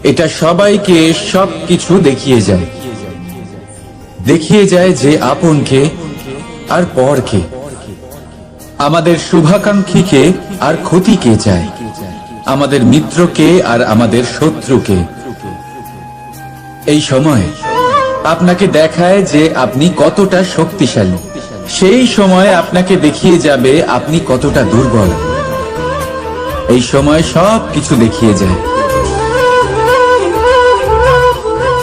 এটা সবাইকে সবকিছু দেখিয়ে যায়। দেখিয়ে যায় যে আপনকে আর পরকে, আমাদের শুভাকাঙ্ক্ষীকে আর ক্ষতিকে চায়, আমাদের মিত্রকে আর আমাদের শত্রুকে। এই সময় আপনাকে দেখায় যে আপনি কতটা শক্তিশালী, সেই সময় আপনাকে দেখিয়ে যাবে আপনি কতটা দুর্বল। এই সময় সব কিছু দেখিয়ে যায়।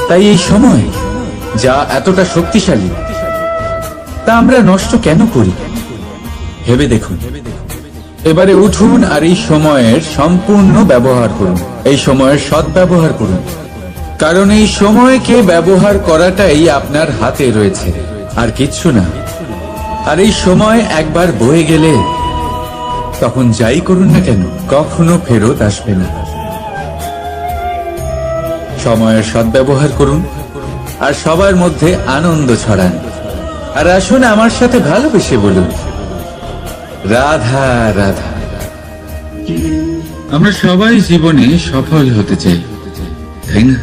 তাই এই সময় যা এতটা শক্তিশালী, তা আমরা নষ্ট কেন করি? ভেবে দেখুন। এবারে উঠুন আর এই সময়ের সম্পূর্ণ ব্যবহার করুন, এই সময়ের সদ্ব্যবহার করুন, কারণ এই সময়কে ব্যবহার করাটাই আপনার হাতে রয়েছে, আর কিচ্ছু না। আর এই সময় একবার বয়ে গেলে তখন যাই করুন না কেন, কখনো ফেরত আসবে না। সময়ের সদ্ব্যবহার করুন আর সবার মধ্যে আনন্দ ছড়ান। আর আসুন আমার সাথে ভালোবেসে বলুন, রাধা রাধা। আমরা সবাই জীবনে সফল হতে চাই, তাই না?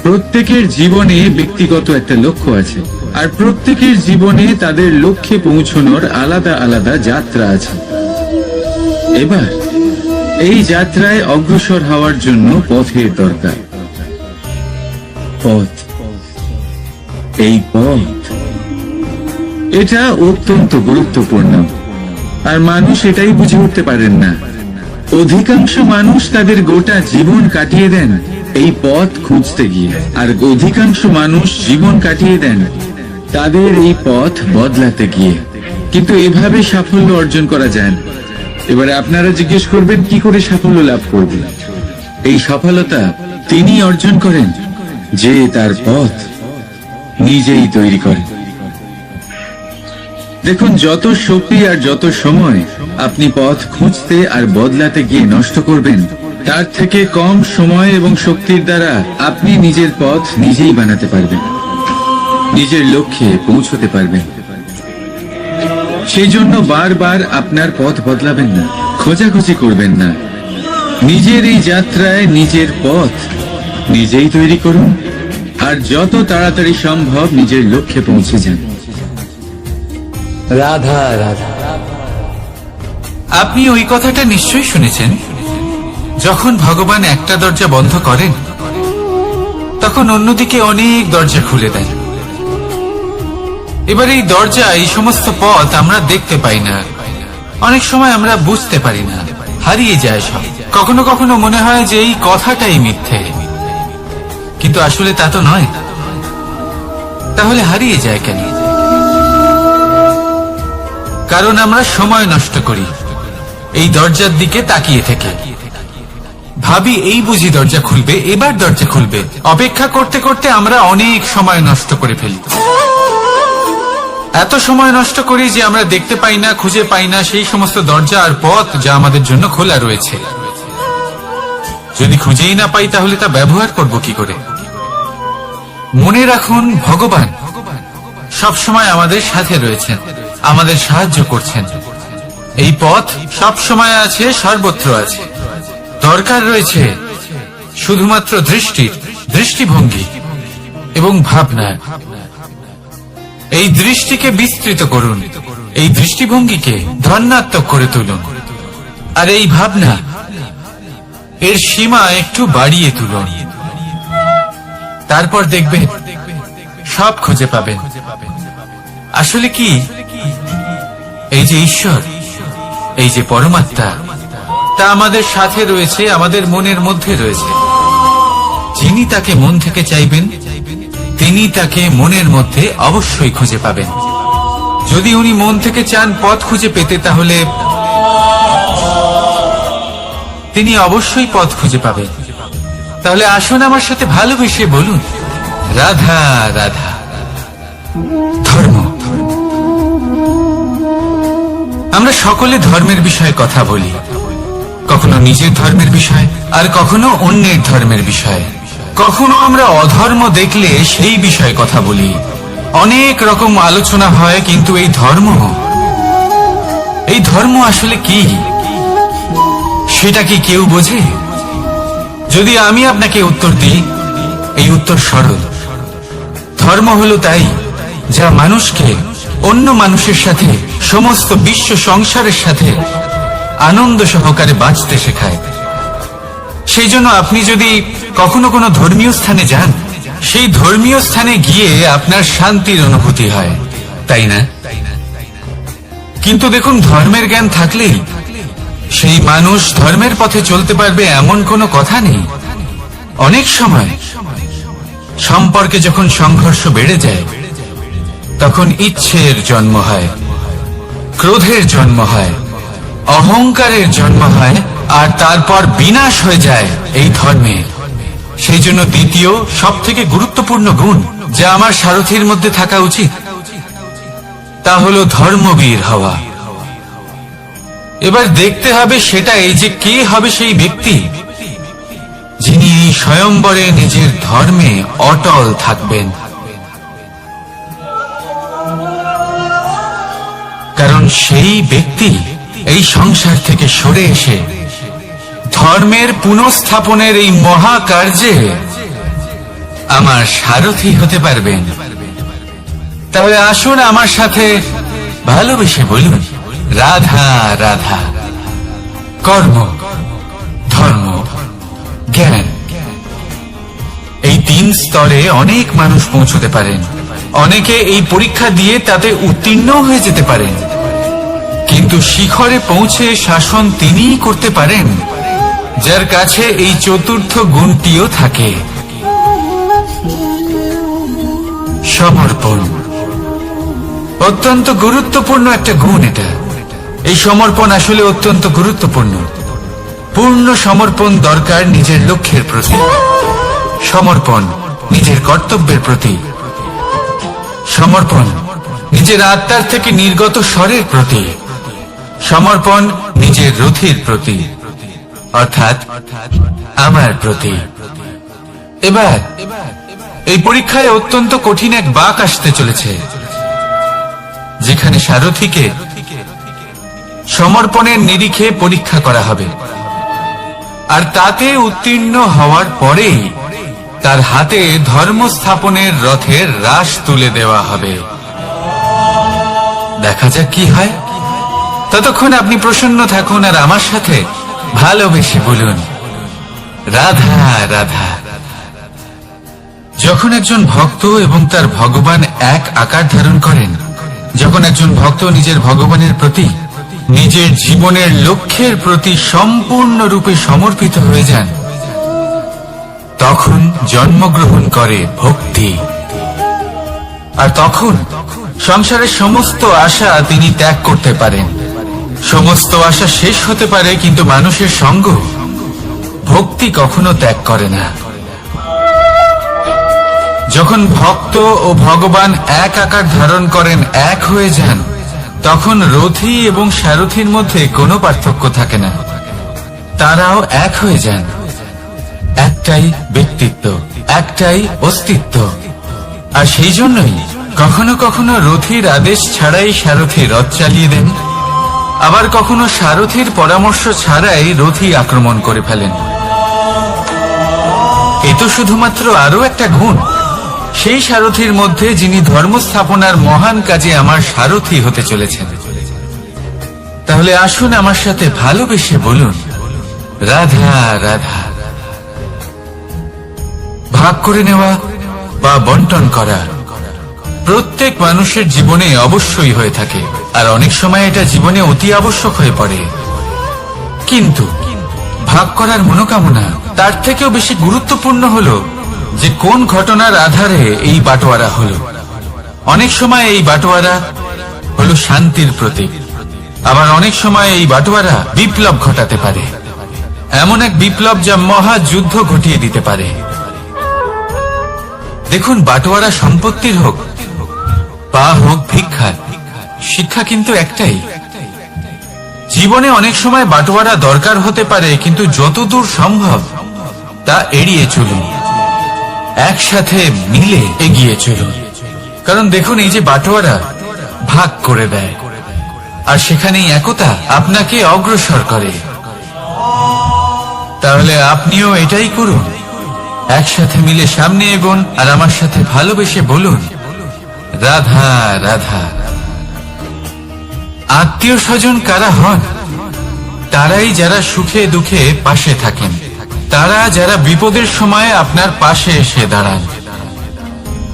প্রত্যেকের জীবনে ব্যক্তিগত একটা লক্ষ্য আছে, আর প্রত্যেকের জীবনে তাদের লক্ষ্যে পৌঁছানোর আলাদা আলাদা যাত্রা আছে। এবার এই যাত্রায় অগ্রসর হওয়ার জন্য পথের দরকার। পথ, এই পথ, এটা অত্যন্ত গুরুত্বপূর্ণ, আর মানুষ এটাই বুঝে উঠতে পারেন না। অধিকাংশ মানুষ তাদের গোটা জীবন কাটিয়ে দেন এই পথ খুঁজতে গিয়ে, আর অধিকাংশ মানুষ জীবন কাটিয়ে দেন তাদের এই পথ বদলাতে গিয়ে। কিন্তু এভাবে সাফল্য অর্জন করা যায় না। এবারে আপনারা জিজ্ঞেস করবেন, কি করে সাফল্য লাভ করবেন? এই সফলতা তিনি অর্জন করেন যে তার পথ নিজেই তৈরি করেন। দেখুন, যত শক্তি আর যত সময় আপনি পথ খুঁজতে আর বদলাতে গিয়ে নষ্ট করবেন, তার থেকে কম সময় এবং শক্তির দ্বারা আপনি নিজের পথ নিজেই বানাতে পারবেন, নিজের লক্ষ্যে পৌঁছতে পারবেন। সেই জন্য বারবার আপনার পথ বদলাবেন না, খোঁজাখুঁজি করবেন না। নিজের এই যাত্রায় নিজের পথ নিজেই তৈরি করুন, আর যত তাড়াতাড়ি সম্ভব নিজের লক্ষ্যে পৌঁছে যান। রাধা রাধা। আপনি ওই কথাটা নিশ্চয়ই শুনেছেন, যখন ভগবান একটা দরজা বন্ধ করেন তখন অন্যদিকে অনেক দরজা খুলে দেন। এবার এই দরজা, এই সমস্ত পথ আমরা দেখতে পাই না, অনেক সময় আমরা বুঝতে পারি না, হারিয়ে যায় সব। কখনো কখনো মনে হয় যে এই কথাটাই মিথ্যে, কিন্তু আসলে তা তো নয়। তাহলে হারিয়ে যায় কেন? কারণ আমরা সময় নষ্ট করি এই দরজার দিকে তাকিয়ে থেকে। ভাবি এই বুঝি দরজা খুলবে, এবার দরজা খুলবে। অপেক্ষা করতে করতে আমরা অনেক সময় নষ্ট করে ফেলি। এত সময় নষ্ট করি যে আমরা দেখতে পাই না, খুঁজে পাই না সেই সমস্ত দরজা আর পথ যা আমাদের জন্য খোলা রয়েছে। যদি খুঁজেই না পাই তাহলে তা ব্যবহার করব কি করে? মনে রাখুন, ভগবান সব সময় আমাদের সাথে রয়েছেন, আমাদের সাহায্য করছেন। এই পথ সব সময় আছে, সর্বত্র আছে। দরকার রয়েছে শুধুমাত্র দৃষ্টির, দৃষ্টিভঙ্গি এবং ভাবনা। এই দৃষ্টিকে বিস্তৃত করুন, এই দৃষ্টিভঙ্গিকে ধনাত্মক করে তুলুন, আর এই ভাবনা এর সীমা একটু বাড়িয়ে তুলুন। তারপর দেখবেন সব খুঁজে পাবেন। আসলে কি, এই যে ঈশ্বর, এই যে পরমাত্মা, তা আমাদের সাথে রয়েছে, আমাদের মনের মধ্যে রয়েছে। যিনি তাকে মন থেকে চাইবেন তিনি তাকে মনের মধ্যে অবশ্যই খুঁজে পাবেন। যদি উনি মন থেকে চান পথ খুঁজে পেতে, তাহলে তিনি অবশ্যই পথ খুঁজে পাবেন। তাহলে আসুন আমার সাথে ভালোবেসে বলুন, রাধা রাধা। ধর্ম, আমরা সকলে ধর্মের বিষয়ে কথা বলি, কখনো নিজের ধর্মের বিষয় আর কখনো অন্যের ধর্মের বিষয়। কখনো আমরা অধর্ম দেখলে সেই বিষয়ে কথা বলি। অনেক রকম আলোচনা হয়, কিন্তু এই ধর্ম আসলে কি, সেটা কি কেউ বোঝে? যদি আমি আপনাকে উত্তর দিই, এই উত্তর সরল। ধর্ম হলো তাই যা মানুষকে অন্য মানুষের সাথে, সমস্ত বিশ্ব সংসারের সাথে আনন্দ সহকারে বাঁচতে শেখায়। সেই জন্য আপনি যদি কখনো কোনো ধর্মীয় স্থানে যান, সেই ধর্মীয় স্থানে গিয়ে আপনার শান্তির অনুভূতি হয়, তাই না? কিন্তু দেখুন, ধর্মের জ্ঞান থাকলেই সেই মানুষ ধর্মের পথে চলতে পারবে এমন কোনো কথা নেই। অনেক সময় সম্পর্কে যখন সংঘর্ষ বেড়ে যায়, তখন ইচ্ছের জন্ম হয়, ক্রোধের জন্ম হয়, অহংকারের জন্ম হয়, আর তারপর বিনাশ হয়ে যায় এই ধর্মে। সেই জন্য দ্বিতীয় সব থেকে গুরুত্বপূর্ণ গুণ যা আমার সারথীর মধ্যে থাকা উচিত, তা হলো ধর্মবীর হওয়া। এবার দেখতে হবে সেটা এই যে কে হবে সেই ব্যক্তি যিনি এই স্বয়ম্বরে নিজের ধর্মে অটল থাকবেন। কারণ সেই ব্যক্তি এই সংসার থেকে সরে এসে ধর্মের পুনঃস্থাপনের এই মহাকার্যে আমার সারথী হতে পারবেন। তাহলে আসুন আমার সাথে ভালোবেসে বলুন, রাধা রাধা। কর্ম, ধর্ম, জ্ঞান, এই 3 স্তরে অনেক মানুষ পৌঁছতে পারেন। অনেকে এই পরীক্ষা দিয়ে তাতে উত্তীর্ণ হয়ে যেতে পারেন, কিন্তু শিখরে পৌঁছে শাসন তিনিই করতে পারেন যার কাছে এই চতুর্থ গুণটিও থাকে, সমর্পণ। অত্যন্ত গুরুত্বপূর্ণ একটা গুণ এটা। এই সমর্পণ আসলে অত্যন্ত গুরুত্বপূর্ণ। পূর্ণ সমর্পণ দরকার নিজের লক্ষ্যের প্রতি, সমর্পণ নিজের কর্তব্যের প্রতি, সমর্পণ নিজের আত্মার থেকে নির্গত স্বরের প্রতি, সমর্পণ নিজের রথির প্রতি, অর্থাৎ আমার প্রতি। এবার এই পরীক্ষায় অত্যন্ত কঠিন এক বাঁক আসতে চলেছে, যেখানে সারথীকে সমর্পণের নিরিখে পরীক্ষা করা হবে, আর তাতে উত্তীর্ণ হওয়ার পরেই তার হাতে ধর্ম স্থাপনের রথের রাশ তুলে দেওয়া হবে। দেখা যাক কি হয়। ততক্ষণ আপনি প্রসন্ন থাকুন আর আমার সাথে ভালোবেসে বলুন রাধা রাধা। যখন একজন ভক্ত এবং তার ভগবান এক আকার ধারণ করেন, যখন একজন ভক্ত নিজের ভগবানের প্রতি, নিজের জীবনের লক্ষ্যের প্রতি সম্পূর্ণরূপে সমর্পিত হয়ে যান, তখন জন্মগ্রহণ করে ভক্তি। আর তখন সংসারের সমস্ত আশা তিনি ত্যাগ করতে পারেন। সমস্ত আশা শেষ হতে পারে, কিন্তু মানুষের সঙ্গ ভক্তি কখনো ত্যাগ করে না। যখন ভক্ত ও ভগবান এক আকার ধারণ করেন, এক হয়ে যান, তখন রথী এবং সারথীর মধ্যে কোনো পার্থক্য থাকে না। তারাও এক হয়ে যান। একটাই ব্যক্তিত্ব, একটাই অস্তিত্ব। আর সেই জন্যই কখনো কখনো রথীর আদেশ ছাড়াই সারথী রথ চালিয়ে দেন, আবার কখনো সারথীর পরামর্শ ছাড়াই রথী আক্রমণ করে ফেলেন। এ তো শুধুমাত্র আরো একটা গুণ সেই সারথীর মধ্যে, যিনি ধর্ম স্থাপনার মহান কাজে আমার সারথী হতে চলেছেন। তাহলে আসুন আমার সাথে ভালোবেসে বলুন রাধা রাধা। ভাগ করে নেওয়া বা বন্টন করা প্রত্যেক মানুষের জীবনে অবশ্যই হয়ে থাকে, আর অনেক সময় এটা জীবনে অতি আবশ্যক হয়ে পড়ে। কিন্তু ভাগ করার মনোকামনা তার থেকেও বেশি গুরুত্বপূর্ণ হলো যে কোন ঘটনার আধারে এই বাটোয়ারা হলো। অনেক সময় এই বাটোয়ারা হলো শান্তির প্রতীক, আবার অনেক সময় এই বাটোয়ারা বিপ্লব ঘটাতে পারে, এমন এক বিপ্লব যা মহাযুদ্ধ ঘটিয়ে দিতে পারে। দেখুন, বাটোয়ারা সম্পত্তির হোক বা হোক ভিক্ষার, শিক্ষা কিন্তু একটাই। জীবনে অনেক সময় বাটোয়ারা দরকার হতে পারে, কিন্তু যতদূর সম্ভব তা এড়িয়ে চলুন, একসাথে মিলে এগিয়ে চলুন। কারণ দেখুন, এই যে বাটোয়ারা ভাগ করে দেয়, আর সেখানেই একতা আপনাকে অগ্রসর করে। তাহলে আপনিও এটাই করুন, একসাথে মিলে সামনে এগোন, আর আমার সাথে ভালোবেসে বলুন রাধা রাধা। আত্মীয় স্বজন কারা হন? তারাই যারা সুখে দুঃখে পাশে থাকেন, তারা যারা বিপদের সময় আপনার পাশে এসে দাঁড়ান।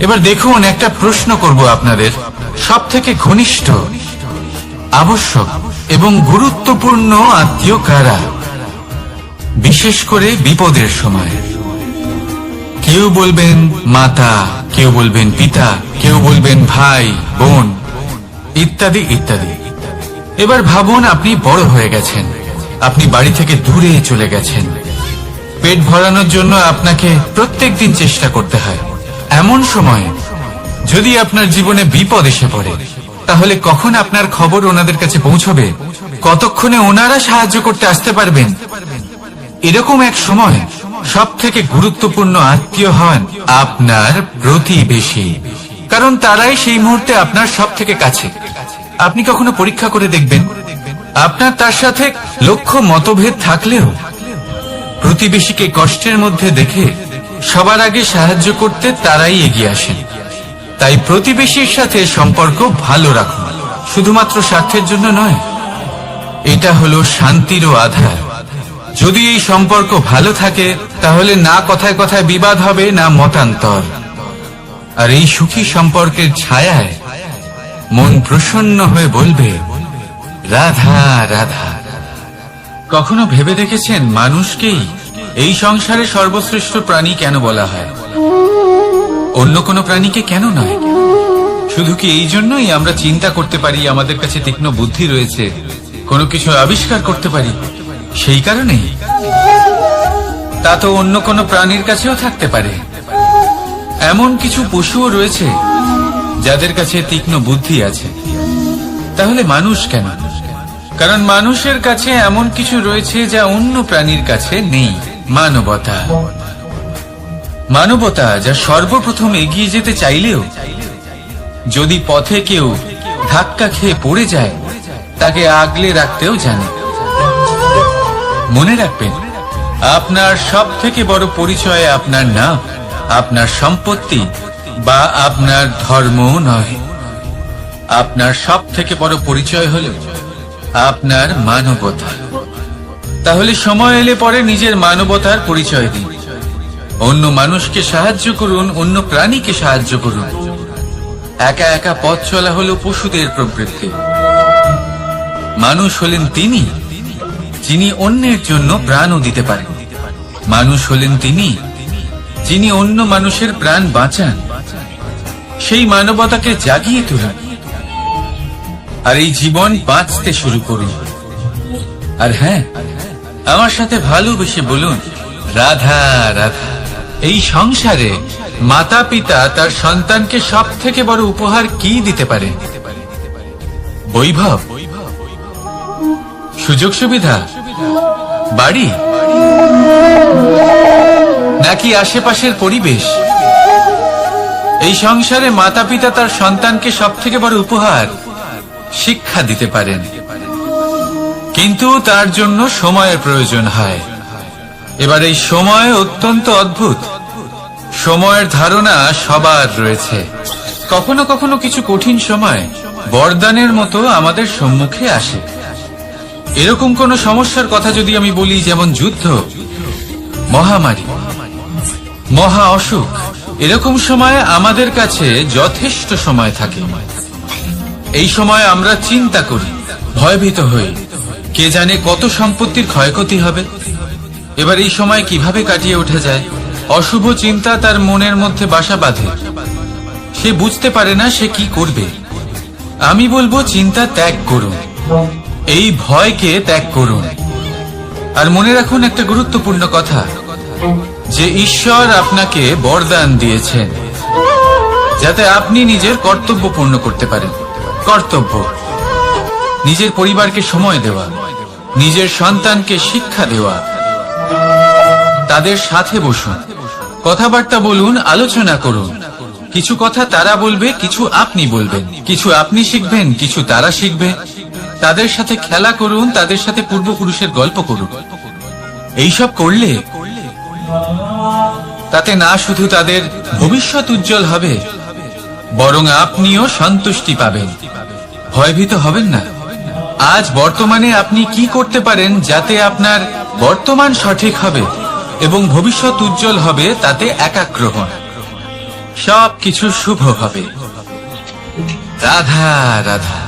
এবার দেখুন, একটা প্রশ্ন করব আপনাদের, সব থেকে ঘনিষ্ঠ, আবশ্যক এবং গুরুত্বপূর্ণ আত্মীয় কারা, বিশেষ করে বিপদের সময়? কেউ বলবেন মাতা, কেউ বলবেন পিতা, কেউ বলবেন ভাই বোন, ইত্যাদি ইত্যাদি। এবার ভাবুন, আপনি বড় হয়ে গেছেন, আপনি বাড়ি থেকে দূরে চলে গেছেন, পেট ভরানোর জন্য আপনাকে প্রত্যেকদিন চেষ্টা করতে হয়। এমন সময় যদি আপনার জীবনে বিপদ এসে পড়ে, তাহলে কখন আপনার খবর ওনাদের কাছে পৌঁছবে? কতক্ষণে ওনারা সাহায্য করতে আসতে পারবেন? এরকম এক সময় সব থেকে গুরুত্বপূর্ণ আত্মীয় হন আপনার প্রতিবেশী, কারণ তারাই সেই মুহূর্তে আপনার সব থেকে কাছে। আপনি কখনো পরীক্ষা করে দেখবেন, আপনার তার সাথে লক্ষ মতভেদ থাকলেও প্রতিবেশীকে কষ্টের মধ্যে দেখে সবার আগে সাহায্য করতে তারাই এগিয়ে আসেন। তাই প্রতিবেশীর সাথে সম্পর্ক ভালো রাখুন, শুধুমাত্র স্বার্থের জন্য নয়। এটা হলো শান্তিরও আধার। যদি এই সম্পর্ক ভালো থাকে, তাহলে না কথায় কথায় বিবাদ হবে, না মতান্তর। আর এই সুখী সম্পর্কের ছায়ায় মন প্রসন্ন হয়ে বলবে রাধা রাধা। কখনো ভেবে দেখেছেন, মানুষকেই এই সংসারে সর্বশ্রেষ্ঠ প্রাণী কেন বলা হয়? অন্য কোনো প্রাণীকে কেন নয়? শুধু কি এই জন্যই আমরা চিন্তা করতে পারি, আমাদের কাছে তীক্ষ্ণ বুদ্ধি রয়েছে, কোনো কিছু আবিষ্কার করতে পারি, সেই কারণেই? তা তো অন্য কোনো প্রাণীর কাছেও থাকতে পারে। এমন কিছু পশুও রয়েছে যাদের কাছে তীক্ষ্ণ বুদ্ধি আছে। তাহলে মানুষ কেন? কারণ মানুষের কাছে এমন কিছু রয়েছে যা অন্য প্রাণীর কাছে নেই, মানবতা। মানবতা যা সর্বপ্রথম এগিয়ে যেতে চাইলেও যদি পথে কেউ ধাক্কা খেয়ে পড়ে যায়, তাকে আগলে রাখতেও জানে। মনে রাখবেন, আপনার সব থেকে বড় পরিচয় আপনার নাম, আপনার সম্পত্তি বা আপনার ধর্ম নয়। আপনার সব থেকে বড় পরিচয় হল আপনার মানবতা। তাহলে সময় এলে পরে নিজের মানবতার পরিচয় দিন। অন্য মানুষকে সাহায্য করুন, অন্য প্রাণীকে সাহায্য করুন। একা একা পথ চলা হলো পশুদের প্রবৃত্তি। মানুষ হলেন তিনি যিনি অন্যের জন্য প্রাণও দিতে পারেন। মানুষ হলেন তিনি যিনি অন্য মানুষের প্রাণ বাঁচান। সেই মানবতাকে জাগিয়ে তুলুন আর এই জীবন বাঁচতে শুরু করুন। আর হ্যাঁ, আমার সাথে ভালোবেসে বলুন, রাধা রাধা। এই সংসারে মাতা পিতা তার সন্তানকে সব থেকে বড় উপহার কি দিতে পারে? বৈভব, সুযোগ সুবিধা, বাড়ি, নাকি আশেপাশের পরিবেশ? এই সংসারে মাতা পিতা তার সন্তানকে সব থেকে বড় উপহার শিক্ষা দিতে পারেন, কিন্তু তার জন্য সময়ের প্রয়োজন হয়। এবার এই সময় অত্যন্ত অদ্ভুত। সময়ের ধারণা সবার রয়েছে। কখনো কখনো কিছু কঠিন সময় বরদানের মতো আমাদের সম্মুখে আসে। এরকম কোন সমস্যার কথা যদি আমি বলি, যেমন যুদ্ধ, মহামারী, মহা অসুখ, এরকম সময় আমাদের কাছে যথেষ্ট সময় থাকে। এই সময় আমরা চিন্তা করি, ভয়ভীত হই, কে জানে কত সম্পত্তির ক্ষয়ক্ষতি হবে। এবার এই সময় কিভাবে কাটিয়ে ওঠা যায়? অশুভ চিন্তা তার মনের মধ্যে বাসা বাঁধে। সে বুঝতে পারে না সে কি করবে। আমি বলবো, চিন্তা ত্যাগ করুন, এই ভয়কে ত্যাগ করুন। আর মনে রাখুন একটা গুরুত্বপূর্ণ কথা, যে ঈশ্বর আপনাকে বরদান দিয়েছেন যাতে আপনি নিজের কর্তব্য পূর্ণ করতে পারেন। কর্তব্য, নিজের পরিবারকে সময় দেওয়া, নিজের সন্তানকে শিক্ষা দেওয়া। তাদের সাথে বসুন, কথাবার্তা বলুন, আলোচনা করুন। কিছু কথা তারা বলবে, কিছু আপনি বলবেন, কিছু আপনি শিখবেন, কিছু তারা শিখবে। তাদের সাথে খেলা করুন, তাদের সাথে পূর্বপুরুষের গল্প করুন। এইসব করলে তাতে না শুধু তাদের ভবিষ্যৎ উজ্জ্বল হবে, বরং আপনিও সন্তুষ্টি পাবেন। ভয়ভীত হবেন না। আজ বর্তমানে আপনি কি করতে পারেন যাতে আপনার বর্তমান সঠিক হবে এবং ভবিষ্যৎ উজ্জ্বল হবে, তাতে একাগ্র হন। সবকিছু শুভ হবে। রাধা রাধা।